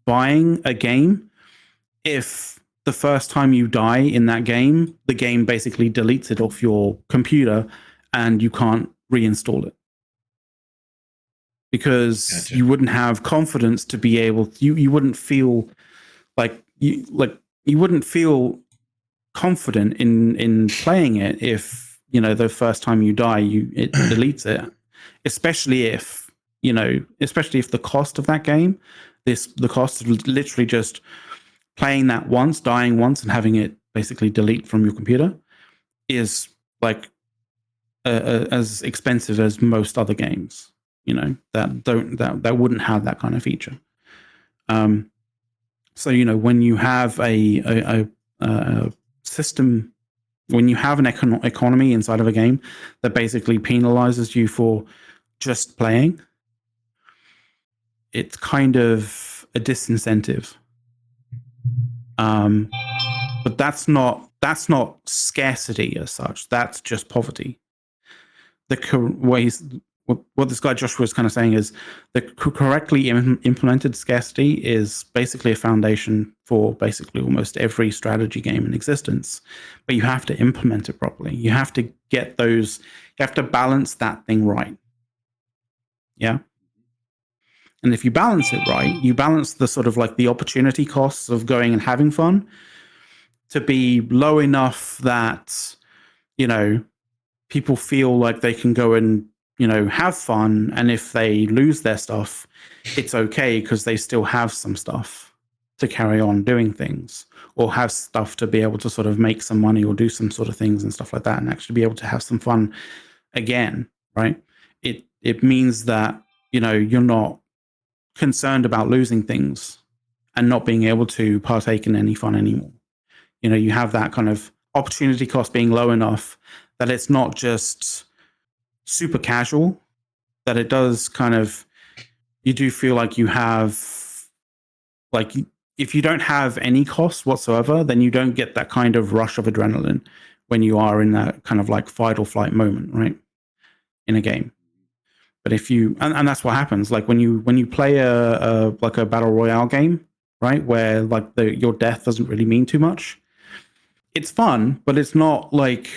Speaker 2: buying a game if the first time you die in that game, the game basically deletes it off your computer and you can't reinstall it, because
Speaker 1: Gotcha.
Speaker 2: you wouldn't have confidence to be able. You wouldn't feel you wouldn't feel confident in playing it if the first time you die it deletes it, especially if the cost of that game, the cost of literally just playing that once, dying once, and having it basically delete from your computer is like as expensive as most other games that wouldn't have that kind of feature. So when you have a system, when you have an economy inside of a game that basically penalizes you for just playing, it's kind of a disincentive. But that's not scarcity as such. That's just poverty. What this guy Joshua is kind of saying is the correctly implemented scarcity is basically a foundation for basically almost every strategy game in existence. But you have to implement it properly. You have to get those. You have to balance that thing right. Yeah. And if you balance it right, you balance the sort of like the opportunity costs of going and having fun to be low enough that people feel like they can go and have fun, and if they lose their stuff, it's okay because they still have some stuff to carry on doing things, or have stuff to be able to sort of make some money or do some sort of things and stuff like that, and actually be able to have some fun again, right? It means that you're not concerned about losing things and not being able to partake in any fun anymore. You have that kind of opportunity cost being low enough that it's not just super casual, that it does kind of, you do feel like you have, like, if you don't have any costs whatsoever, then you don't get that kind of rush of adrenaline when you are in that kind of like fight or flight moment, right? In a game. But if you, and that's what happens, like when you play a battle royale game, right, where like your death doesn't really mean too much, it's fun, but it's not like,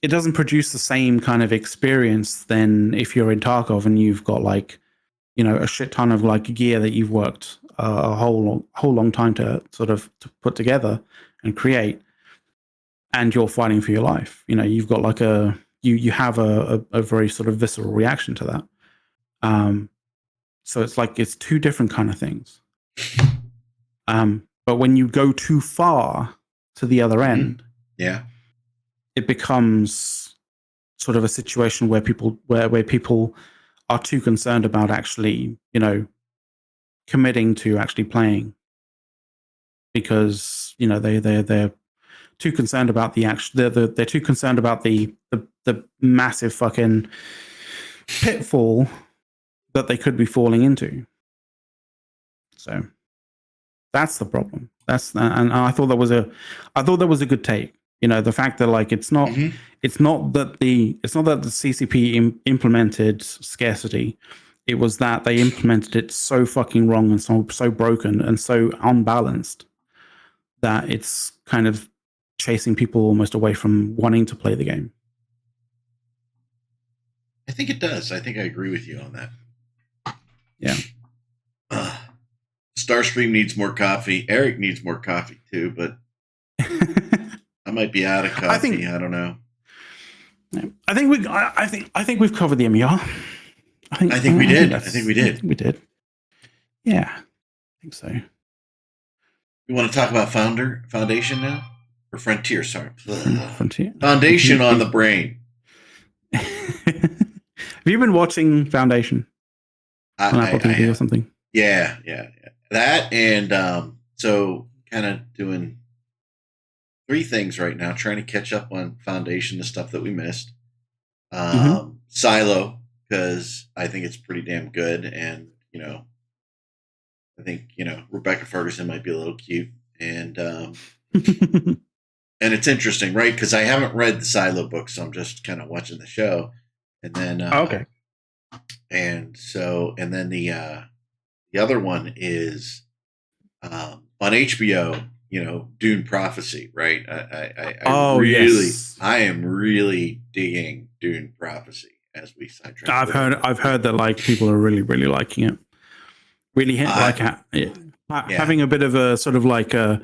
Speaker 2: it doesn't produce the same kind of experience than if you're in Tarkov and you've got like, a shit ton of like gear that you've worked a whole long time to sort of to put together and create, and you're fighting for your life. You've got like you have a very sort of visceral reaction to that. So it's like it's two different kind of things. But when you go too far to the other end,
Speaker 1: yeah,
Speaker 2: it becomes sort of a situation where people are too concerned about actually, committing to actually playing, because they're too concerned about they're too concerned about the massive fucking pitfall that they could be falling into. So that's the problem. And I thought that was a good take. The fact that like it's not that the CCP implemented scarcity. It was that they implemented it so fucking wrong and so broken and so unbalanced that it's kind of chasing people almost away from wanting to play the game.
Speaker 1: I think it does. I think I agree with you on that.
Speaker 2: Yeah.
Speaker 1: Starstream needs more coffee. Eric needs more coffee too, but I might be out of coffee. I don't know.
Speaker 2: I think we've covered the MER.
Speaker 1: I think we did.
Speaker 2: Yeah, I think so.
Speaker 1: You want to talk about Foundation now? Or Frontier, sorry.
Speaker 2: Frontier.
Speaker 1: Foundation on the brain.
Speaker 2: Have you been watching Foundation on Apple TV or something?
Speaker 1: Yeah. That, and so kind of doing 3 things right now, trying to catch up on Foundation, the stuff that we missed. Silo, because I think it's pretty damn good, and I think Rebecca Ferguson might be a little cute, and and it's interesting, right? Because I haven't read the Silo book, so I'm just kind of watching the show, and then
Speaker 2: okay,
Speaker 1: and then the other one is on HBO. Dune Prophecy, right? I
Speaker 2: Oh
Speaker 1: really,
Speaker 2: yes,
Speaker 1: I am really digging Dune Prophecy as we sidetrack.
Speaker 2: I've heard that like people are really really liking it. Really
Speaker 1: Yeah.
Speaker 2: having a bit of a sort of like a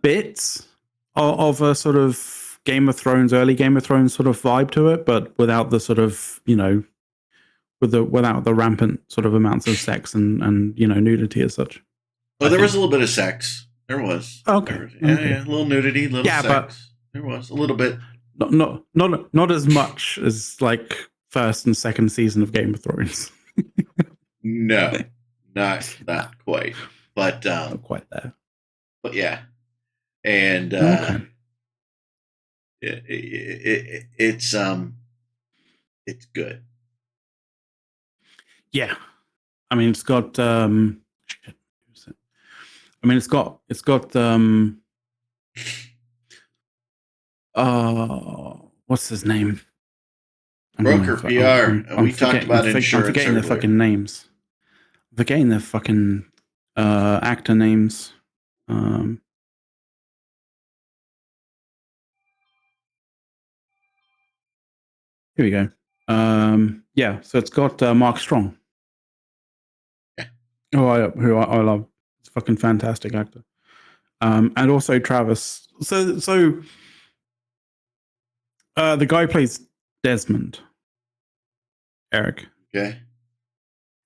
Speaker 2: bit of a sort of Game of Thrones, early Game of Thrones sort of vibe to it, but without the sort of without the rampant sort of amounts of sex and nudity as such.
Speaker 1: Oh, there was a little bit of sex. There was.
Speaker 2: Okay.
Speaker 1: There was, yeah, a little nudity, a little
Speaker 2: Yeah,
Speaker 1: sex.
Speaker 2: but
Speaker 1: there was a little bit.
Speaker 2: Not as much as like first and second season of Game of Thrones.
Speaker 1: No, not quite. But
Speaker 2: Not quite there.
Speaker 1: But yeah, and
Speaker 2: Okay.
Speaker 1: it's good.
Speaker 2: Yeah, I mean it's got it's got what's his name?
Speaker 1: Broker PR. We talked about insurance.
Speaker 2: I'm forgetting their fucking names. I'm forgetting their fucking actor names. Here we go. Yeah, so it's got Mark Strong.
Speaker 1: Yeah.
Speaker 2: Who I love. It's a fucking fantastic actor. And also Travis. So the guy plays Desmond. Eric.
Speaker 1: Okay.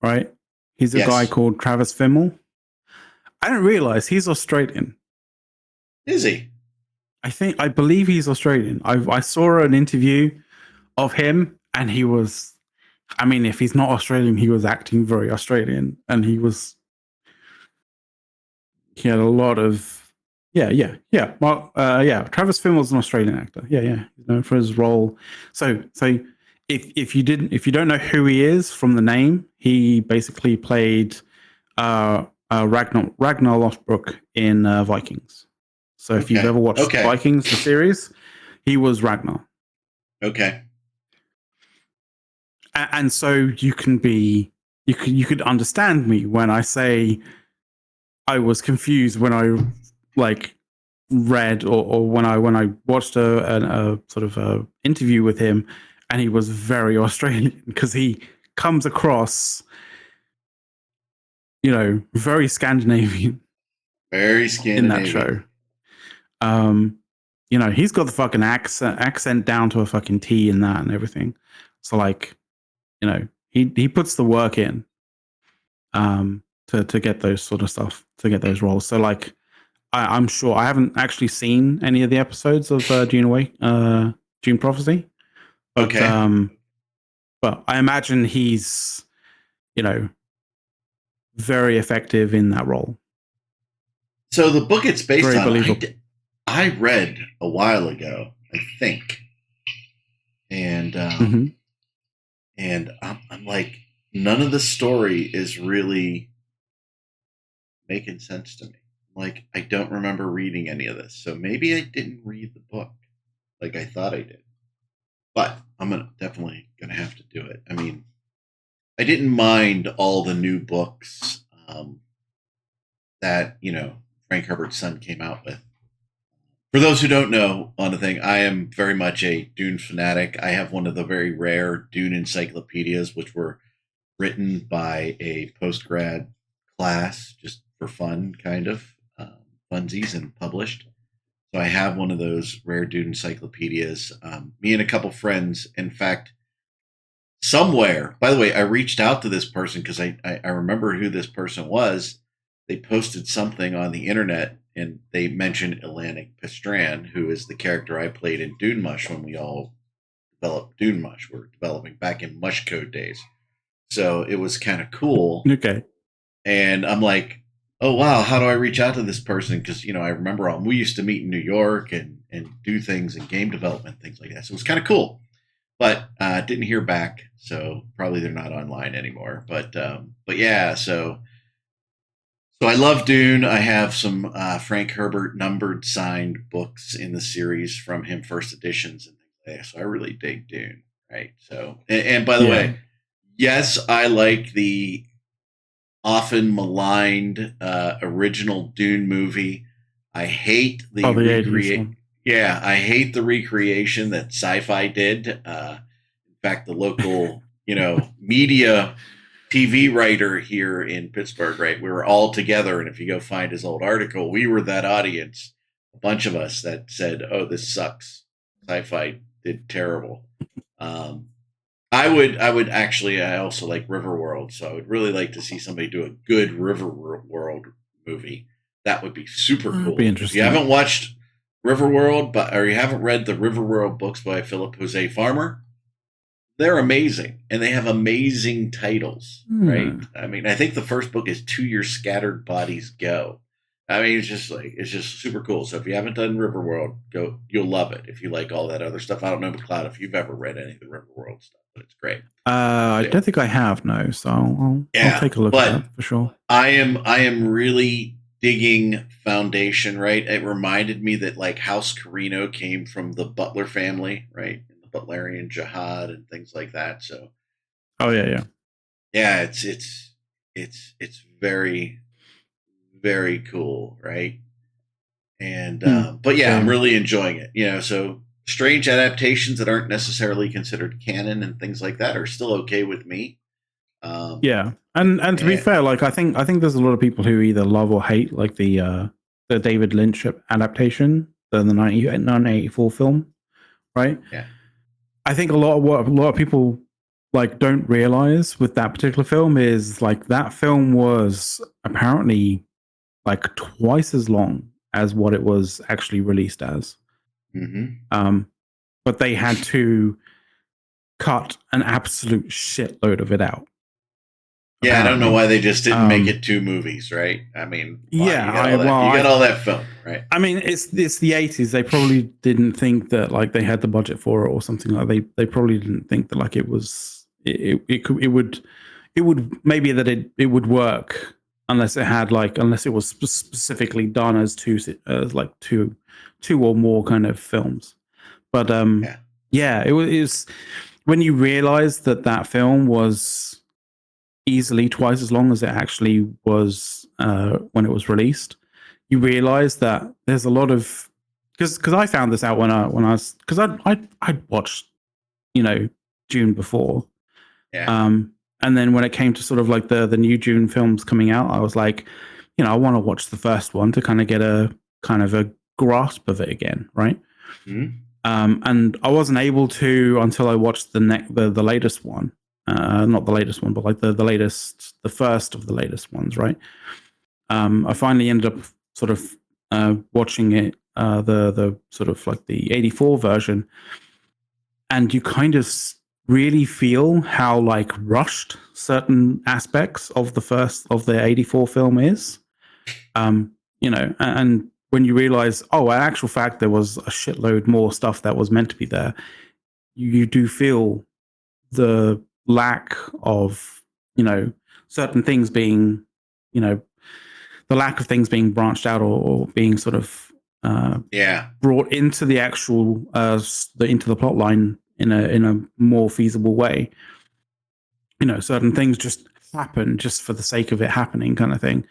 Speaker 2: Right? He's a guy called Travis Fimmel. I didn't realize he's Australian.
Speaker 1: Is he?
Speaker 2: I believe he's Australian. I saw an interview of him and he was, I mean, if he's not Australian, he was acting very Australian and he had a lot of, Well, Travis Fimmel's an Australian actor. Yeah. He's known for his role. So if you don't know who he is from the name, he basically played Ragnar Lothbrok in Vikings. So if you've ever watched Vikings, the series, he was Ragnar.
Speaker 1: Okay.
Speaker 2: And so you could understand me when I say I was confused when I like read or when I watched a sort of a interview with him, and he was very Australian because he comes across, very Scandinavian.
Speaker 1: Very Scandinavian
Speaker 2: in that show. He's got the fucking accent down to a fucking T in that and everything. So like, he puts the work in to get those sort of stuff, to get those roles. So like, I'm sure I haven't actually seen any of the episodes of Dune Prophecy. But, but I imagine he's, very effective in that role.
Speaker 1: So the book it's based on, I read a while ago, I think, and and I'm like, none of the story is really making sense to me. Like, I don't remember reading any of this, so maybe I didn't read the book like I thought I did. But I'm definitely gonna have to do it. I mean, I didn't mind all the new books that Frank Herbert's son came out with. For those who don't know, on the thing, I am very much a Dune fanatic. I have one of the very rare Dune encyclopedias, which were written by a post-grad class, just for fun, kind of, funsies, and published. So I have one of those rare Dune encyclopedias. Me and a couple friends, in fact, somewhere, by the way, I reached out to this person because I remember who this person was. They posted something on the internet and they mentioned Atlantic Pestran, who is the character I played in Dune Mush when we all developed Dune Mush. We were developing back in Mush Code days. So it was kind of cool.
Speaker 2: Okay.
Speaker 1: And I'm like, oh, wow, how do I reach out to this person? Because, I remember we used to meet in New York and do things in game development, things like that. So it was kind of cool. But didn't hear back. So probably they're not online anymore. But yeah, so I love Dune. I have some Frank Herbert numbered signed books in the series from him, first editions and things like that. So I really dig Dune, right? So, and by the way, yes, I like the often maligned original Dune movie. I hate the
Speaker 2: 80s one.
Speaker 1: Yeah, I hate the recreation that Sci-Fi did. In fact, the local, media TV writer here in Pittsburgh, right? We were all together, and if you go find his old article, we were that audience, a bunch of us that said, "Oh, this sucks. Sci-Fi did terrible." Um, I would actually, I also like Riverworld, so I would really like to see somebody do a good Riverworld movie. That would be super
Speaker 2: That'd
Speaker 1: cool.
Speaker 2: be
Speaker 1: If
Speaker 2: interesting.
Speaker 1: you haven't watched Riverworld, or you haven't read the Riverworld books by Philip Jose Farmer, they're amazing, and they have amazing titles, right? I mean, I think the first book is "To Your Scattered Bodies Go." I mean, it's just super cool. So if you haven't done Riverworld, go. You'll love it if you like all that other stuff. I don't know, McLeod, if you've ever read any of the Riverworld stuff, but it's great.
Speaker 2: I don't think I have, no. So I'll take a look at that for sure.
Speaker 1: I am really digging Foundation, right? It reminded me that like House Carino came from the Butler family, right? The Butlerian Jihad and things like that. So,
Speaker 2: yeah,
Speaker 1: it's very, very cool, right? And but yeah, I'm really enjoying it. So strange adaptations that aren't necessarily considered canon and things like that are still okay with me.
Speaker 2: Yeah, and to be fair, like I think there's a lot of people who either love or hate like the David Lynch adaptation, the 1984 film, right?
Speaker 1: Yeah.
Speaker 2: I think a lot of people like don't realize with that particular film is like that film was apparently like twice as long as what it was actually released as.
Speaker 1: Mm-hmm.
Speaker 2: But they had to cut an absolute shitload of it out.
Speaker 1: Yeah, apparently. I don't know why they just didn't make it 2 movies, right? I mean,
Speaker 2: yeah,
Speaker 1: you got all that film, right?
Speaker 2: I mean, it's the 80s. They probably didn't think that like they had the budget for it or something like. They probably didn't think that like it was it would maybe that it would work unless it was specifically done as two or more kind of films. But it was when you realize that film was easily twice as long as it actually was when it was released, you realize that there's a lot of because I found this out when I was because I'd watched Dune before, and then when it came to sort of like the new Dune films coming out, I was like, I want to watch the first one to kind of get a grasp of it again, right?
Speaker 1: Mm-hmm.
Speaker 2: And I wasn't able to until I watched the latest one. Not the latest one, but like the first of the latest ones, right? I finally ended up sort of watching it, the sort of like the 84 version, and you kind of really feel how like rushed certain aspects of the 84 film is, and when you realize, in actual fact, there was a shitload more stuff that was meant to be there, you do feel the lack of certain things being the lack of things being branched out or being sort of brought into the actual into the plot line in a more feasible way. Certain things just happen just for the sake of it happening, kind of thing,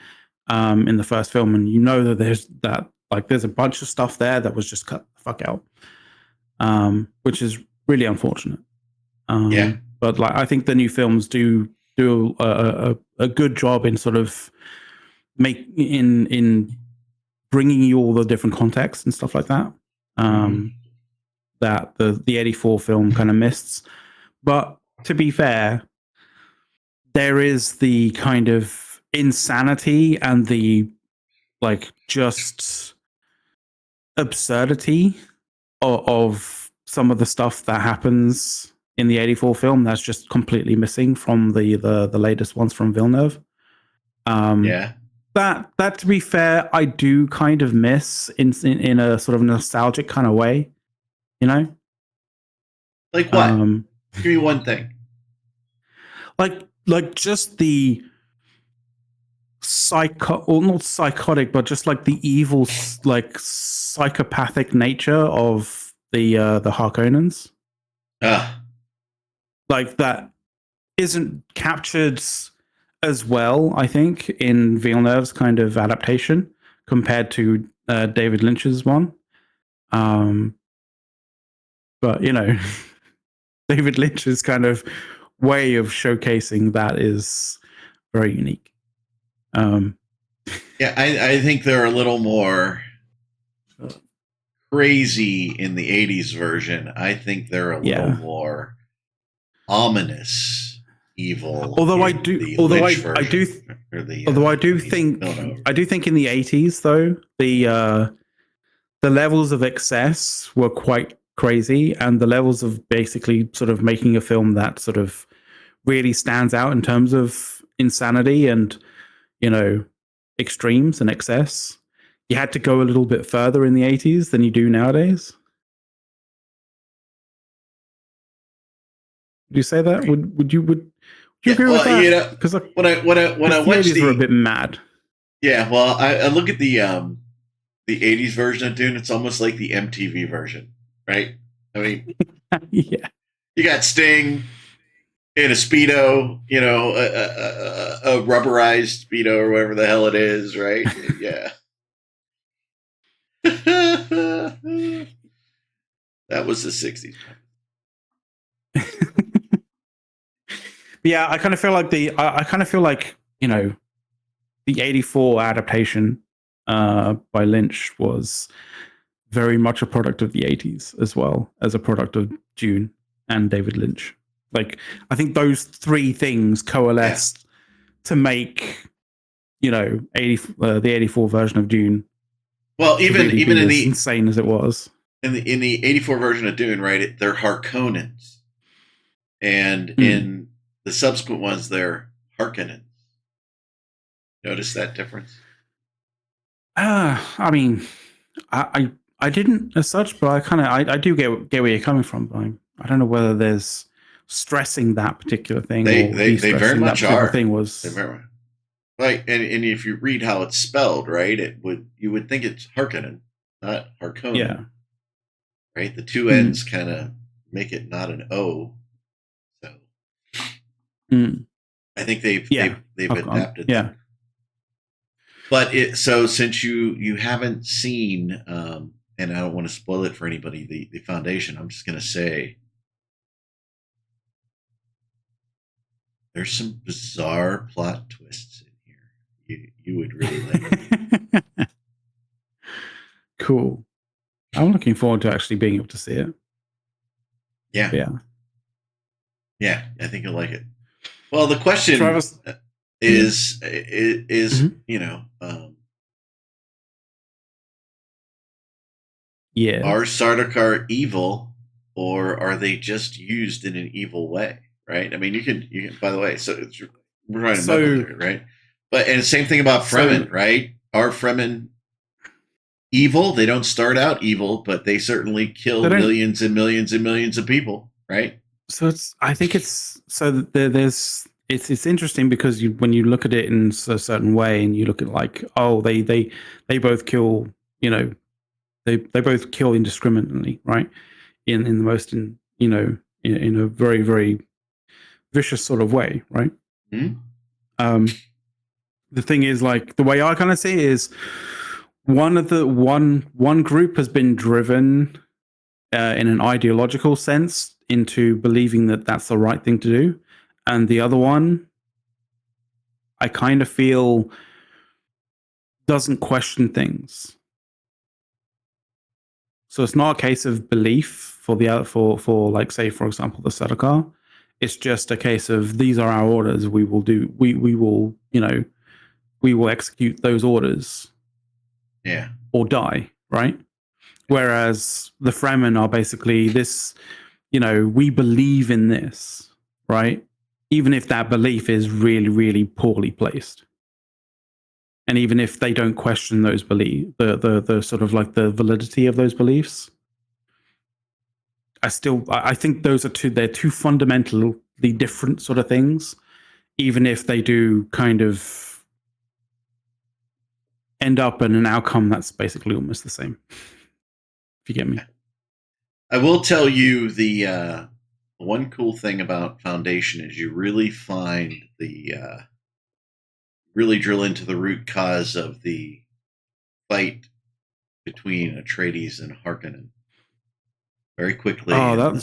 Speaker 2: in the first film, and that there's a bunch of stuff there that was just cut the fuck out, which is really unfortunate. But like I think the new films do a good job in sort of in bringing you all the different contexts and stuff like that. That the 84 film kind of missed. But to be fair, there is the kind of insanity and the like just absurdity of some of the stuff that happens in the 84 film that's just completely missing from the latest ones from Villeneuve. That to be fair, I do kind of miss in a sort of nostalgic kind of way,
Speaker 1: Like what? Give me one thing.
Speaker 2: Like just the not psychotic, but just like the evil, like psychopathic nature of the Harkonnens. Like that isn't captured as well, I think, in Villeneuve's kind of adaptation compared to David Lynch's one. But David Lynch's kind of way of showcasing that is very unique.
Speaker 1: Yeah, I think they're a little more crazy in the 80s version. I think they're a little more ominous, evil.
Speaker 2: Although I do think in the 80s though, the levels of excess were quite crazy, and the levels of basically sort of making a film that sort of really stands out in terms of insanity and extremes and excess. You had to go a little bit further in the 80s than you do nowadays. Would you say that? Would you agree with that?
Speaker 1: Because when I watch
Speaker 2: the 80s were a bit mad.
Speaker 1: Yeah, well, I look at the 80s version of Dune. It's almost like the MTV version, right? I mean,
Speaker 2: yeah,
Speaker 1: you got Sting in a Speedo, a rubberized Speedo or whatever the hell it is, right? Yeah. That was the 60s.
Speaker 2: Yeah, I kind of feel like the 84 adaptation by Lynch was very much a product of the 80s as well as a product of Dune and David Lynch. Like, I think those three things coalesced to make the 84 version of Dune.
Speaker 1: Well, even in the
Speaker 2: insane as it was
Speaker 1: in the 84 version of Dune, right? They're Harkonnens, and in the subsequent ones, they're Harkonnens. Notice that difference?
Speaker 2: I mean, I didn't as such, but I do get where you're coming from. But I don't know whether there's stressing that particular thing.
Speaker 1: They very much are.
Speaker 2: Thing was
Speaker 1: right, and if you read how it's spelled, right, you would think it's Harkonnen, not Harkonnen.
Speaker 2: Yeah.
Speaker 1: Right, the two N's kind of make it not an O. So I think they've adapted.
Speaker 2: Yeah.
Speaker 1: But so since you haven't seen, and I don't want to spoil it for anybody, the Foundation, I'm just going to say there's some bizarre plot twists in here. You would really like it.
Speaker 2: Cool. I'm looking forward to actually being able to see it.
Speaker 1: Yeah.
Speaker 2: Yeah.
Speaker 1: Yeah, I think you'll like it. Well, the question is are Sardaukar evil, or are they just used in an evil way? Right? I mean, you can. By the way, so we're trying to muddle it, right? And the same thing about Fremen, right? Are Fremen evil? They don't start out evil, but they certainly kill millions and millions and millions of people, right?
Speaker 2: So it's interesting because when you look at it in a certain way, and you look at like, oh, they both kill, they both kill indiscriminately, right? In the most in a very, very vicious sort of way, right?
Speaker 1: Mm-hmm.
Speaker 2: The thing is, like, the way I kind of see it is one group has been driven in an ideological sense into believing that that's the right thing to do, and the other one, I kind of feel, doesn't question things. So it's not a case of belief for like, say, for example, the Sardaukar. It's just a case of, these are our orders. We will execute those orders.
Speaker 1: Yeah.
Speaker 2: Or die, right? Whereas the Fremen are basically this, we believe in this, right? Even if that belief is really, really poorly placed. And even if they don't question those beliefs, the sort of like the validity of those beliefs, I think they're two fundamentally different sort of things, even if they do kind of end up in an outcome that's basically almost the same. If you get me.
Speaker 1: I will tell you the one cool thing about Foundation is you really find really drill into the root cause of the fight between Atreides and Harkonnen very quickly.
Speaker 2: Oh,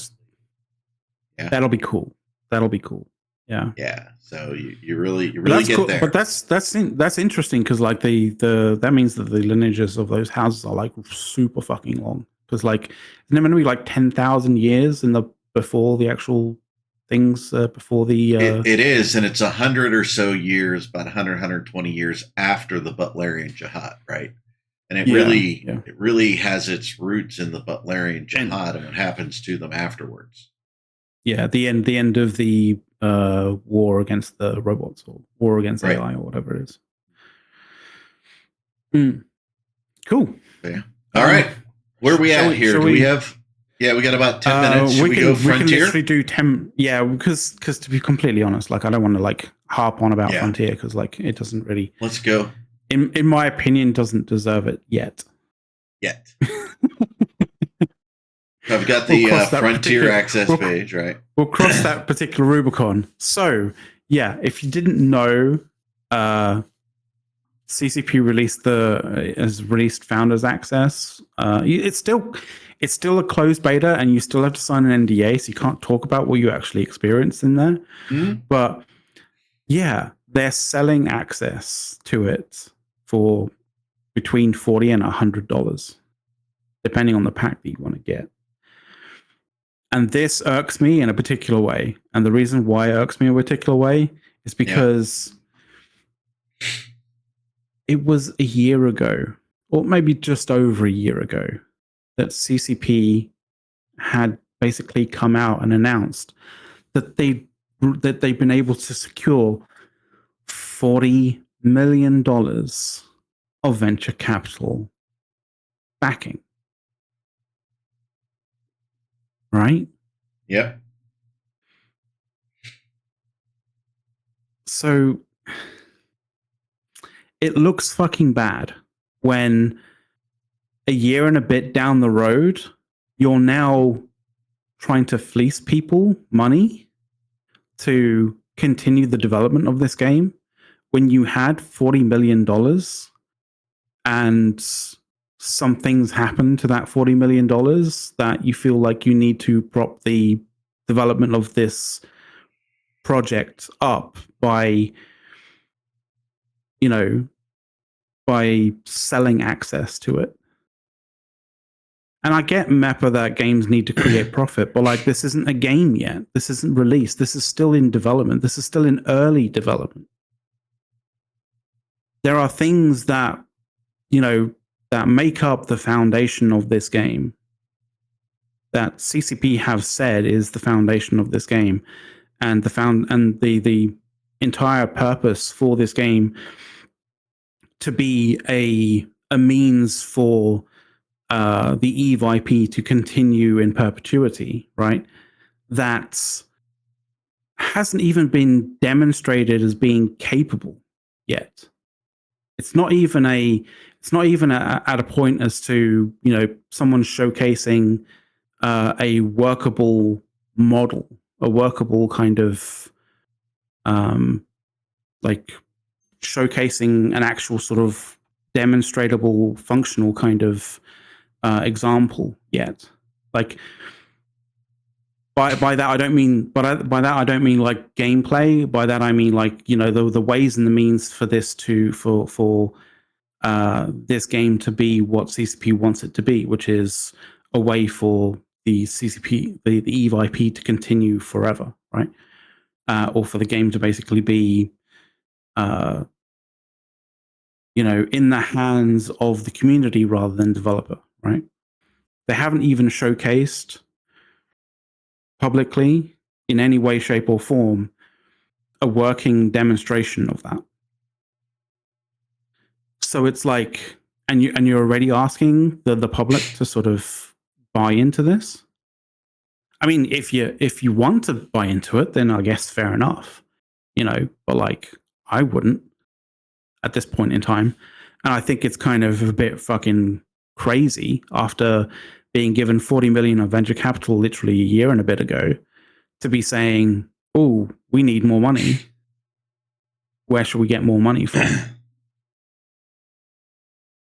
Speaker 1: yeah,
Speaker 2: that'll be cool. That'll be cool. Yeah.
Speaker 1: Yeah. So you really
Speaker 2: That's
Speaker 1: get
Speaker 2: cool.
Speaker 1: there.
Speaker 2: But that's interesting because like the that means that the lineages of those houses are like super fucking long. Because like isn't there going to be like 10,000 years before the actual things before the
Speaker 1: it is, and it's 100 or so years, about 120 years after the Butlerian Jihad, right? And it really has its roots in the Butlerian Jihad and what happens to them afterwards.
Speaker 2: Yeah, the end of the war against the robots or war against AI or whatever it is. Cool.
Speaker 1: Yeah. All right. Where are we at here? Do we have? Yeah, we got about 10 minutes. Should we go Frontier?
Speaker 2: We can literally do 10. Yeah, because to be completely honest, like I don't want to like harp on about Frontier because like it doesn't really.
Speaker 1: Let's go.
Speaker 2: In my opinion, doesn't deserve it yet.
Speaker 1: I've got the Frontier access page, right?
Speaker 2: We'll cross that particular Rubicon. So, yeah, if you didn't know, CCP has released Founders Access. It's still a closed beta, and you still have to sign an NDA, so you can't talk about what you actually experienced in there.
Speaker 1: Mm-hmm.
Speaker 2: But yeah, they're selling access to it for between $40 and $100, depending on the pack that you want to get. And this irks me in a particular way. And the reason why it irks me in a particular way is because it was a year ago, or maybe just over a year ago, that CCP had basically come out and announced that they've been able to secure $40 million of venture capital backing. Right?
Speaker 1: Yep.
Speaker 2: So it looks fucking bad when a year and a bit down the road, you're now trying to fleece people money to continue the development of this game when you had $40 million and some things happen to that $40 million that you feel like you need to prop the development of this project up by, by selling access to it. And I get MEPA that games need to create profit, but like this isn't a game yet. This isn't released. This is still in development. This is still in early development. There are things that, that make up the foundation of this game that CCP have said is the foundation of this game, and the entire purpose for this game to be a means for the Eve IP to continue in perpetuity, right? That hasn't even been demonstrated as being capable yet. It's not even at a point as to, someone showcasing a workable model, a workable kind of like showcasing an actual sort of demonstratable, functional kind of example yet. Like by that I don't mean, by that I don't mean like gameplay. By that I mean like the ways and the means for this for this game to be what CCP wants it to be, which is a way for the CCP, the Eve IP to continue forever, right? Or for the game to basically be, in the hands of the community rather than developer, right? They haven't even showcased publicly in any way, shape, or form a working demonstration of that. So it's like, and you're already asking the public to sort of buy into this. I mean, if you want to buy into it, then I guess fair enough, but like I wouldn't at this point in time. And I think it's kind of a bit fucking crazy after being given 40 million of venture capital literally a year and a bit ago to be saying, oh, we need more money. Where should we get more money from?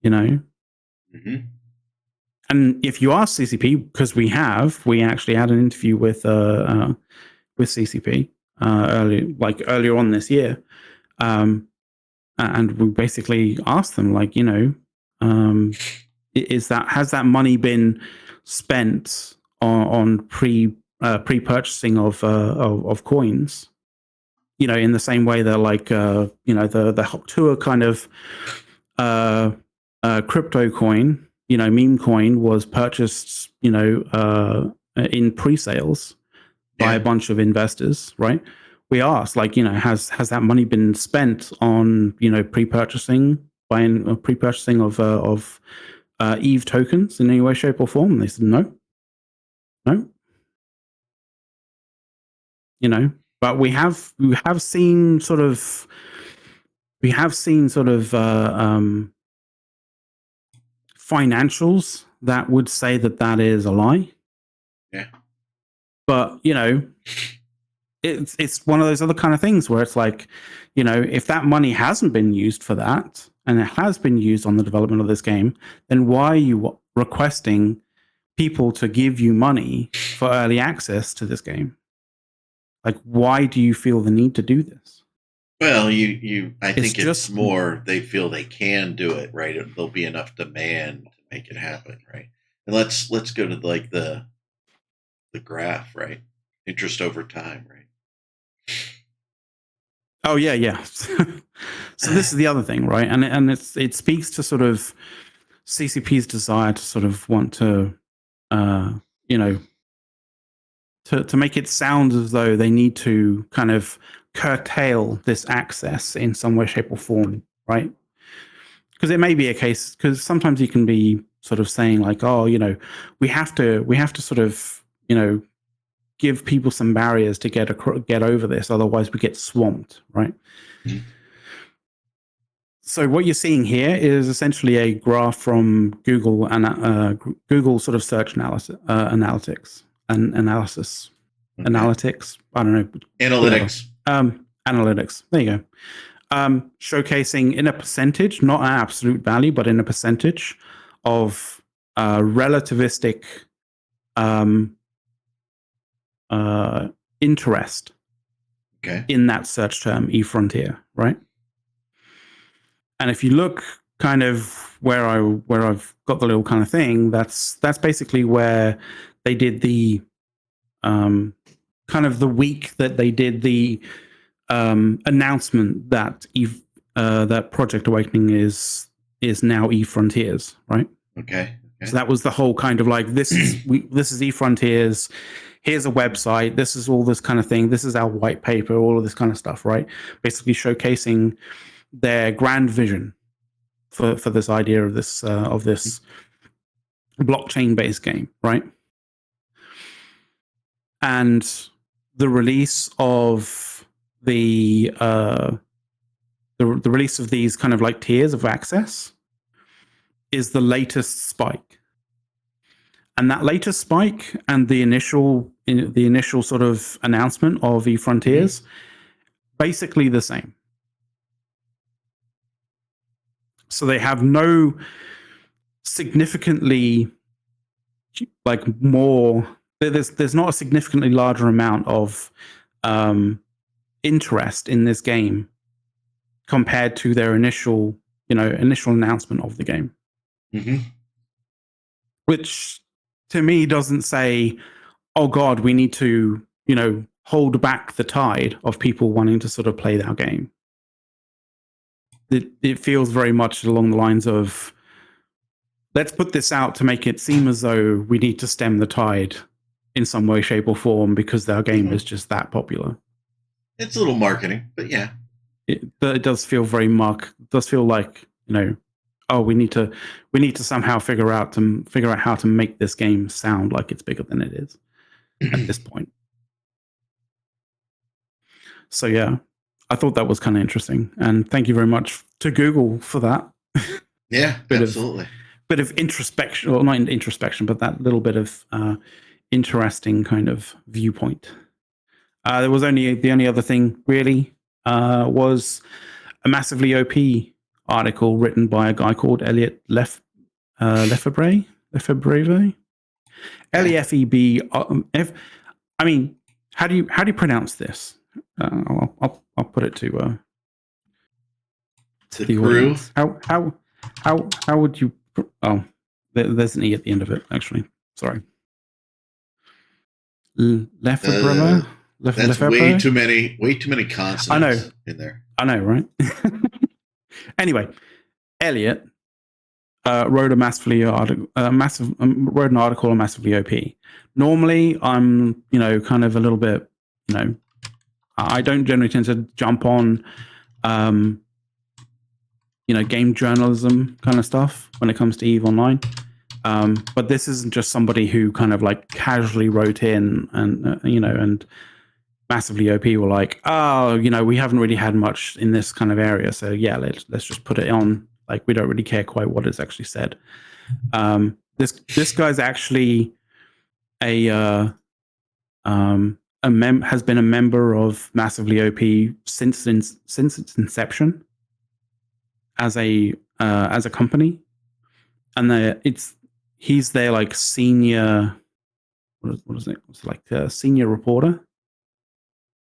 Speaker 1: Mm-hmm.
Speaker 2: and if you ask CCP, because we actually had an interview with CCP earlier on this year, and we basically asked them, like, has that money been spent on pre-purchasing of coins? In the same way that the Tuah kind of crypto coin, meme coin was purchased, in pre-sales by a bunch of investors, right? We asked, has that money been spent on, pre-purchasing of Eve tokens in any way, shape, or form? And they said no. But we have seen sort of financials that would say that is a lie.
Speaker 1: Yeah.
Speaker 2: But it's one of those other kind of things where it's like, if that money hasn't been used for that and it has been used on the development of this game, then why are you requesting people to give you money for early access to this game? Like, why do you feel the need to do this?
Speaker 1: Well, I think it's more they feel they can do it, right? There'll be enough demand to make it happen, right? And let's go to the graph, right? Interest over time, right?
Speaker 2: Oh yeah. So this is the other thing, right? And it speaks to sort of CCP's desire to sort of want to, to make it sound as though they need to kind of curtail this access in some way, shape, or form, right? Because it may be a case, because sometimes you can be sort of saying like, oh, we have to sort of, give people some barriers to get over this, otherwise we get swamped, right? Mm-hmm. So what you're seeing here is essentially a graph from Google and Google sort of search analysis. Okay. Analytics. I don't know.
Speaker 1: Analytics.
Speaker 2: Analytics. There you go. Showcasing in a percentage, not an absolute value, but in a percentage of relativistic interest in that search term, eFrontier, right? And if you look kind of where I've got the little kind of thing, that's basically where they did the kind of the week that they did the announcement that that Project Awakening is now eFrontiers, right?
Speaker 1: Okay.
Speaker 2: So that was the whole kind of like, this is eFrontiers. Here's a website. This is all this kind of thing. This is our white paper. All of this kind of stuff, right? Basically showcasing their grand vision for this idea of this blockchain-based game, right? And the release of the release of these kind of like tiers of access is the latest spike. And that latest spike and the initial sort of announcement of eFrontiers, basically the same. So they have no significantly like more. There's not a significantly larger amount of interest in this game compared to their initial announcement of the game, which to me doesn't say, oh God, we need to hold back the tide of people wanting to sort of play our game. It feels very much along the lines of, let's put this out to make it seem as though we need to stem the tide in some way, shape, or form because our game is just that popular.
Speaker 1: It's a little marketing, but yeah.
Speaker 2: It does feel very does feel like, oh, we need to somehow figure out how to make this game sound like it's bigger than it is at this point. So yeah, I thought that was kind of interesting, and thank you very much to Google for that.
Speaker 1: Yeah, absolutely.
Speaker 2: Bit of introspection, well, not introspection, but that little bit of interesting kind of viewpoint. There was the only other thing really was a MassivelyOP article written by a guy called Elliot Lefebvre. Lefebvre? Lefeb. I mean, how do you pronounce this? I'll put it to
Speaker 1: the crew.
Speaker 2: Audience. How would you? Oh, there's an e at the end of it. Actually, sorry. Lefebvre.
Speaker 1: That's way too many consonants in there.
Speaker 2: I know, right? Anyway, Elliot wrote an article on MassivelyOP. Normally, I'm kind of a little bit I don't generally tend to jump on game journalism kind of stuff when it comes to EVE Online. But this isn't just somebody who kind of like casually wrote in and and MassivelyOP were like, oh, we haven't really had much in this kind of area, so yeah, let's just put it on. Like, we don't really care quite what is actually said. This guy's actually has been a member of MassivelyOP since its inception as a company, and he's their like senior. What is it? It's like a senior reporter,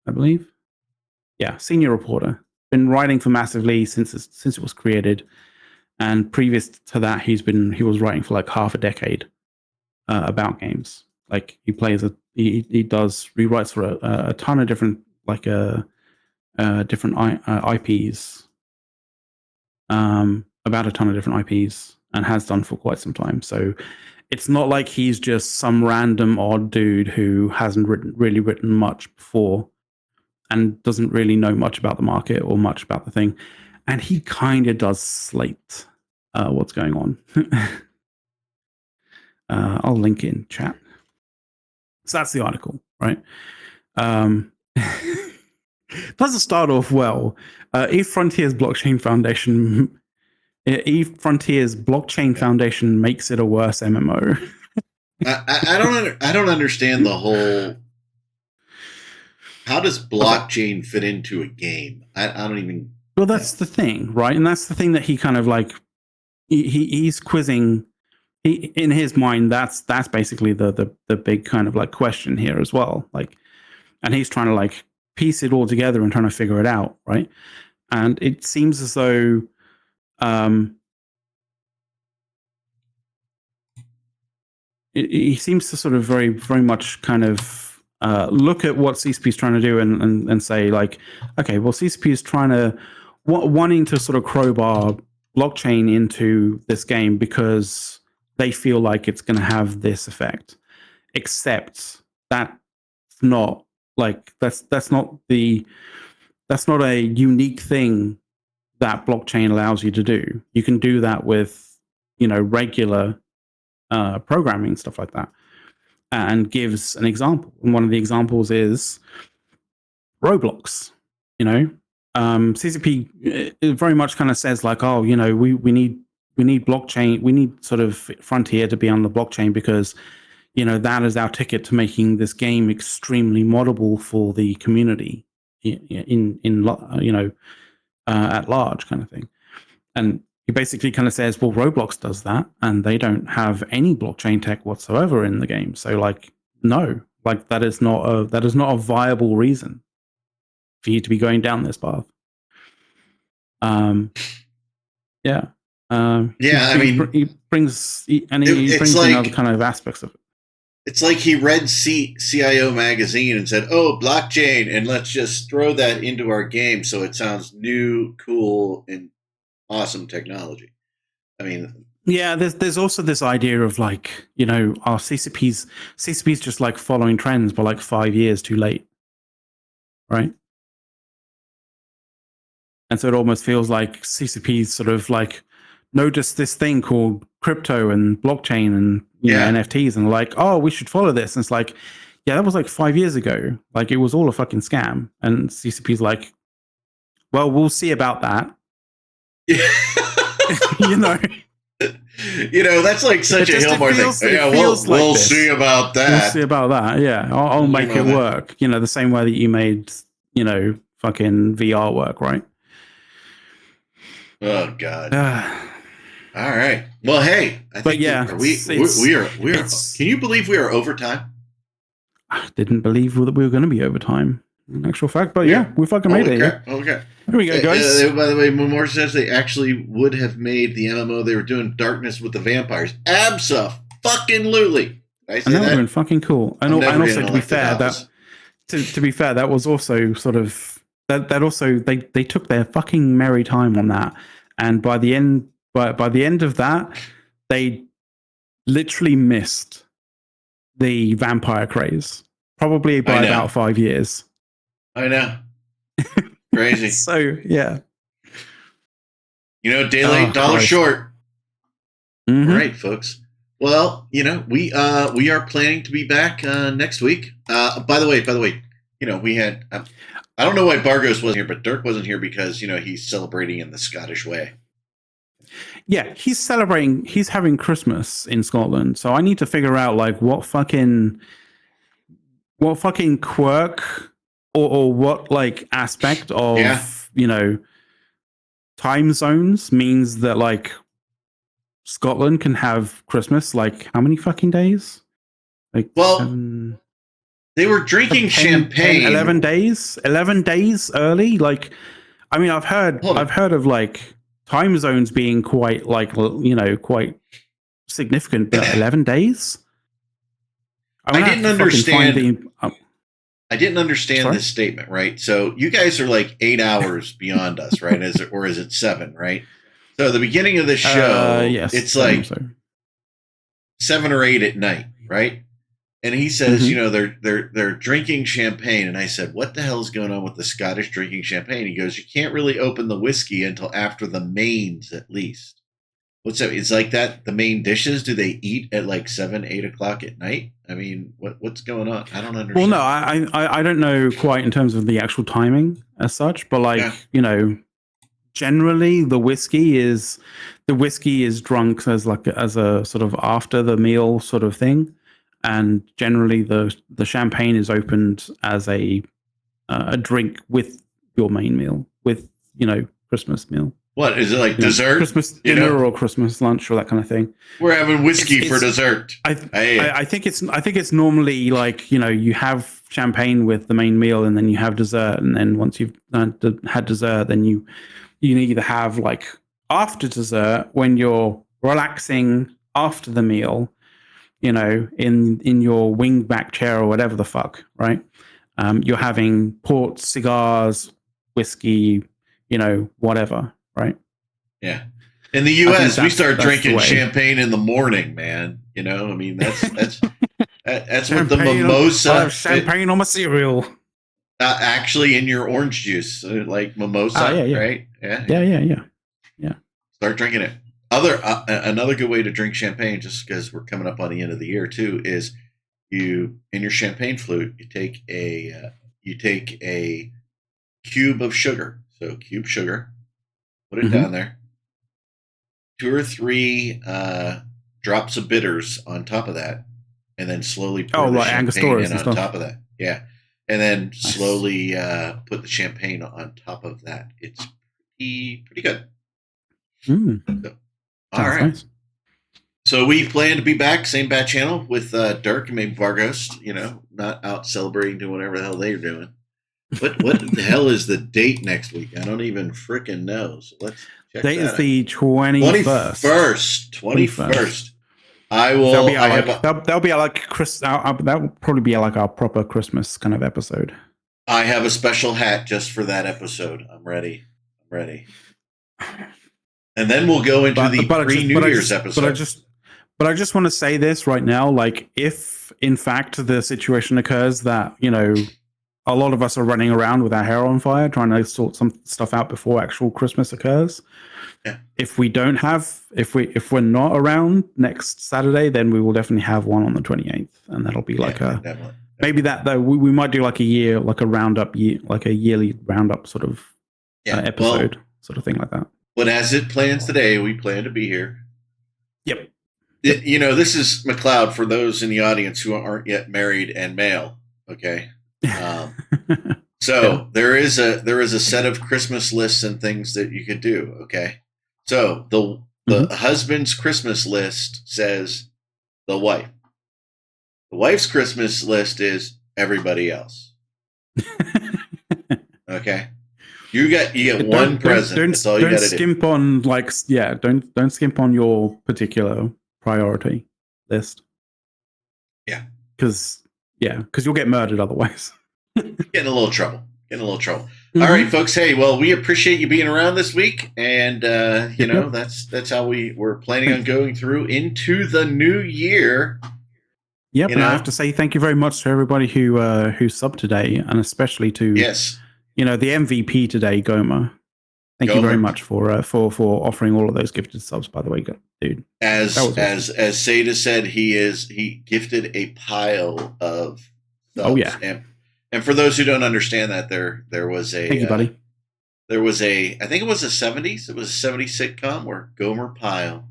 Speaker 2: I believe. Yeah, senior reporter. Been writing for Massively since it was created, and previous to that, he was writing for like half a decade about games. Like, he writes for a ton of different different IPs, about a ton of different IPs, and has done for quite some time. So it's not like he's just some random odd dude who hasn't really written much before and doesn't really know much about the market or much about the thing. And he kind of does slate what's going on. I'll link in chat. So that's the article, right? Doesn't start off well. EVE Frontiers Blockchain Foundation Foundation makes it a worse MMO.
Speaker 1: I don't understand the whole. How does blockchain fit into a game? I don't even.
Speaker 2: Well, that's the thing, right? And that's the thing that he kind of like. He's quizzing. In his mind, that's basically the big kind of like question here as well. Like, and he's trying to like piece it all together and trying to figure it out, right? And it seems as though he seems to sort of very, very much kind of look at what CCP is trying to do and say like, okay, well, CCP is trying to wanting to sort of crowbar blockchain into this game because they feel like it's going to have this effect, except that's not like that's not a unique thing that blockchain allows you to do. You can do that with regular programming, stuff like that, and gives an example. And one of the examples is Roblox. CCP very much kind of says like, oh, we need blockchain, we need sort of Frontier to be on the blockchain because that is our ticket to making this game extremely moddable for the community at large, kind of thing. And he basically kind of says, well, Roblox does that, and they don't have any blockchain tech whatsoever in the game. So, like, no, like that is not a viable reason for you to be going down this path. Yeah. He brings in other kind of aspects of it.
Speaker 1: It's like he read CIO magazine and said, "Oh, blockchain, and let's just throw that into our game so it sounds new, cool, and awesome technology." I mean,
Speaker 2: yeah, there's also this idea of like, our CCP's just like following trends, but like 5 years too late, right? And so it almost feels like CCP's sort of like noticed this thing called crypto and blockchain and NFTs, and like, oh, we should follow this. And it's like, yeah, that was like 5 years ago. Like, it was all a fucking scam. And CCP's like, well, we'll see about that.
Speaker 1: That's like such a Hillmore thing. Yeah, we'll see about that.
Speaker 2: We'll see about that. Yeah, I'll make it work. The same way that you made, fucking VR work, right?
Speaker 1: Oh God. All right. Well, hey, I think we are. Can you believe we are overtime?
Speaker 2: I didn't believe that we were going to be overtime, in actual fact. But yeah, we fucking made it. Yeah.
Speaker 1: Okay.
Speaker 2: Here we go, guys.
Speaker 1: By the way, MER says they actually would have made the MMO they were doing Darkness with the Vampires. Abso-fucking-lutely.
Speaker 2: And that would have been fucking cool. And also, to be fair, that was also sort of that also they took their fucking merry time on that, and by the end of that, they literally missed the vampire craze probably by about 5 years.
Speaker 1: I know. Crazy.
Speaker 2: So yeah.
Speaker 1: Day late, dollar short.
Speaker 2: Mm-hmm.
Speaker 1: All right, folks. Well, we are planning to be back next week. By the way, we had I don't know why Bargos wasn't here, but Dirk wasn't here because he's celebrating in the Scottish way.
Speaker 2: Yeah, he's celebrating. He's having Christmas in Scotland, so I need to figure out like what fucking quirk or what like aspect of time zones means that like Scotland can have Christmas like how many fucking days? Like
Speaker 1: they were drinking
Speaker 2: 10,
Speaker 1: champagne
Speaker 2: 11 days 11 days early. Like I mean I've heard of like time zones being quite like quite significant, but 11 days.
Speaker 1: I didn't understand this statement, right? So you guys are like 8 hours beyond us, right? Is it 7, right? So the beginning of the show,
Speaker 2: yes,
Speaker 1: it's like 7 or 8 at night, right? And he says, they're drinking champagne, and I said, "What the hell is going on with the Scottish drinking champagne?" He goes, "You can't really open the whiskey until after the mains, at least." What's that? It's like that. The main dishes, do they eat at like 7, 8 o'clock at night? I mean, what's going on? I don't understand.
Speaker 2: Well, no, I don't know quite in terms of the actual timing as such, but like generally the whiskey is drunk as a sort of after the meal sort of thing, and generally the champagne is opened as a drink with your main meal, with Christmas meal.
Speaker 1: What is it like dessert?
Speaker 2: Christmas dinner or Christmas lunch or that kind of thing.
Speaker 1: We're having whiskey for dessert.
Speaker 2: I think it's normally like you have champagne with the main meal, and then you have dessert, and then once you've had dessert, then you either have like after dessert when you're relaxing after the meal, in your wingback chair or whatever the fuck, right? You're having port, cigars, whiskey, whatever. Right.
Speaker 1: Yeah. In the U.S., we start drinking champagne in the morning, man. I mean, that's what the mimosa.
Speaker 2: I have champagne on my cereal.
Speaker 1: Actually, in your orange juice, like mimosa, right?
Speaker 2: Yeah.
Speaker 1: Start drinking it. Another good way to drink champagne, just because we're coming up on the end of the year too, is in your champagne flute, you take a cube of sugar. So cube sugar. Put it down there. 2 or 3 drops of bitters on top of that, and then slowly pour the champagne in on top of that. Yeah, and then slowly put the champagne on top of that. It's pretty good. So, all right. Nice. So we plan to be back, same bat channel with Dirk and maybe Vargos. Not out celebrating, doing whatever the hell they're doing. What the hell is the date next week? I don't even fricking know. So let's check
Speaker 2: date is the 21st.
Speaker 1: 21st. I will.
Speaker 2: That'll be like Chris. That will probably be like our proper Christmas kind of episode.
Speaker 1: I have a special hat just for that episode. I'm ready. And then we'll go into the pre-New Year's episode.
Speaker 2: But I just want to say this right now. Like, if in fact the situation occurs that a lot of us are running around with our hair on fire, trying to sort some stuff out before actual Christmas occurs. Yeah. If we're not around next Saturday, then we will definitely have one on the 28th, and that'll be like definitely. Maybe that though we might do like a yearly roundup sort of episode, sort of thing like that.
Speaker 1: But as it plans today, we plan to be here.
Speaker 2: Yep.
Speaker 1: This is McLeod for those in the audience who aren't yet married and male. Okay. So there is a set of Christmas lists and things that you could do. Okay. So The husband's Christmas list says the wife. The wife's Christmas list is everybody else. Okay. You get one present. That's all you got to do.
Speaker 2: Don't skimp on don't skimp on your particular priority list.
Speaker 1: Yeah.
Speaker 2: Because you'll get murdered otherwise.
Speaker 1: Get in a little trouble. All right, folks. Hey, well, we appreciate you being around this week, and that's how we're planning on going through into the new year.
Speaker 2: Yep, and I have to say thank you very much to everybody who subbed today, and especially to the MVP today, Gomer. Thank you very much for offering all of those gifted subs. By the way, dude.
Speaker 1: As Seda said, he gifted a pile of subs.
Speaker 2: Oh yeah.
Speaker 1: And for those who don't understand that, there was a
Speaker 2: thank you, buddy.
Speaker 1: There was I think it was a 70s. It was a 70s sitcom where Gomer Pyle.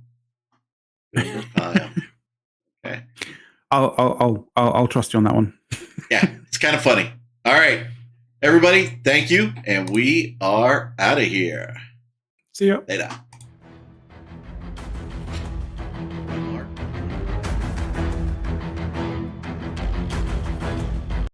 Speaker 1: Okay.
Speaker 2: I'll trust you on that one.
Speaker 1: Yeah, it's kind of funny. All right, everybody, thank you, and we are out of here.
Speaker 2: See ya.
Speaker 1: Later.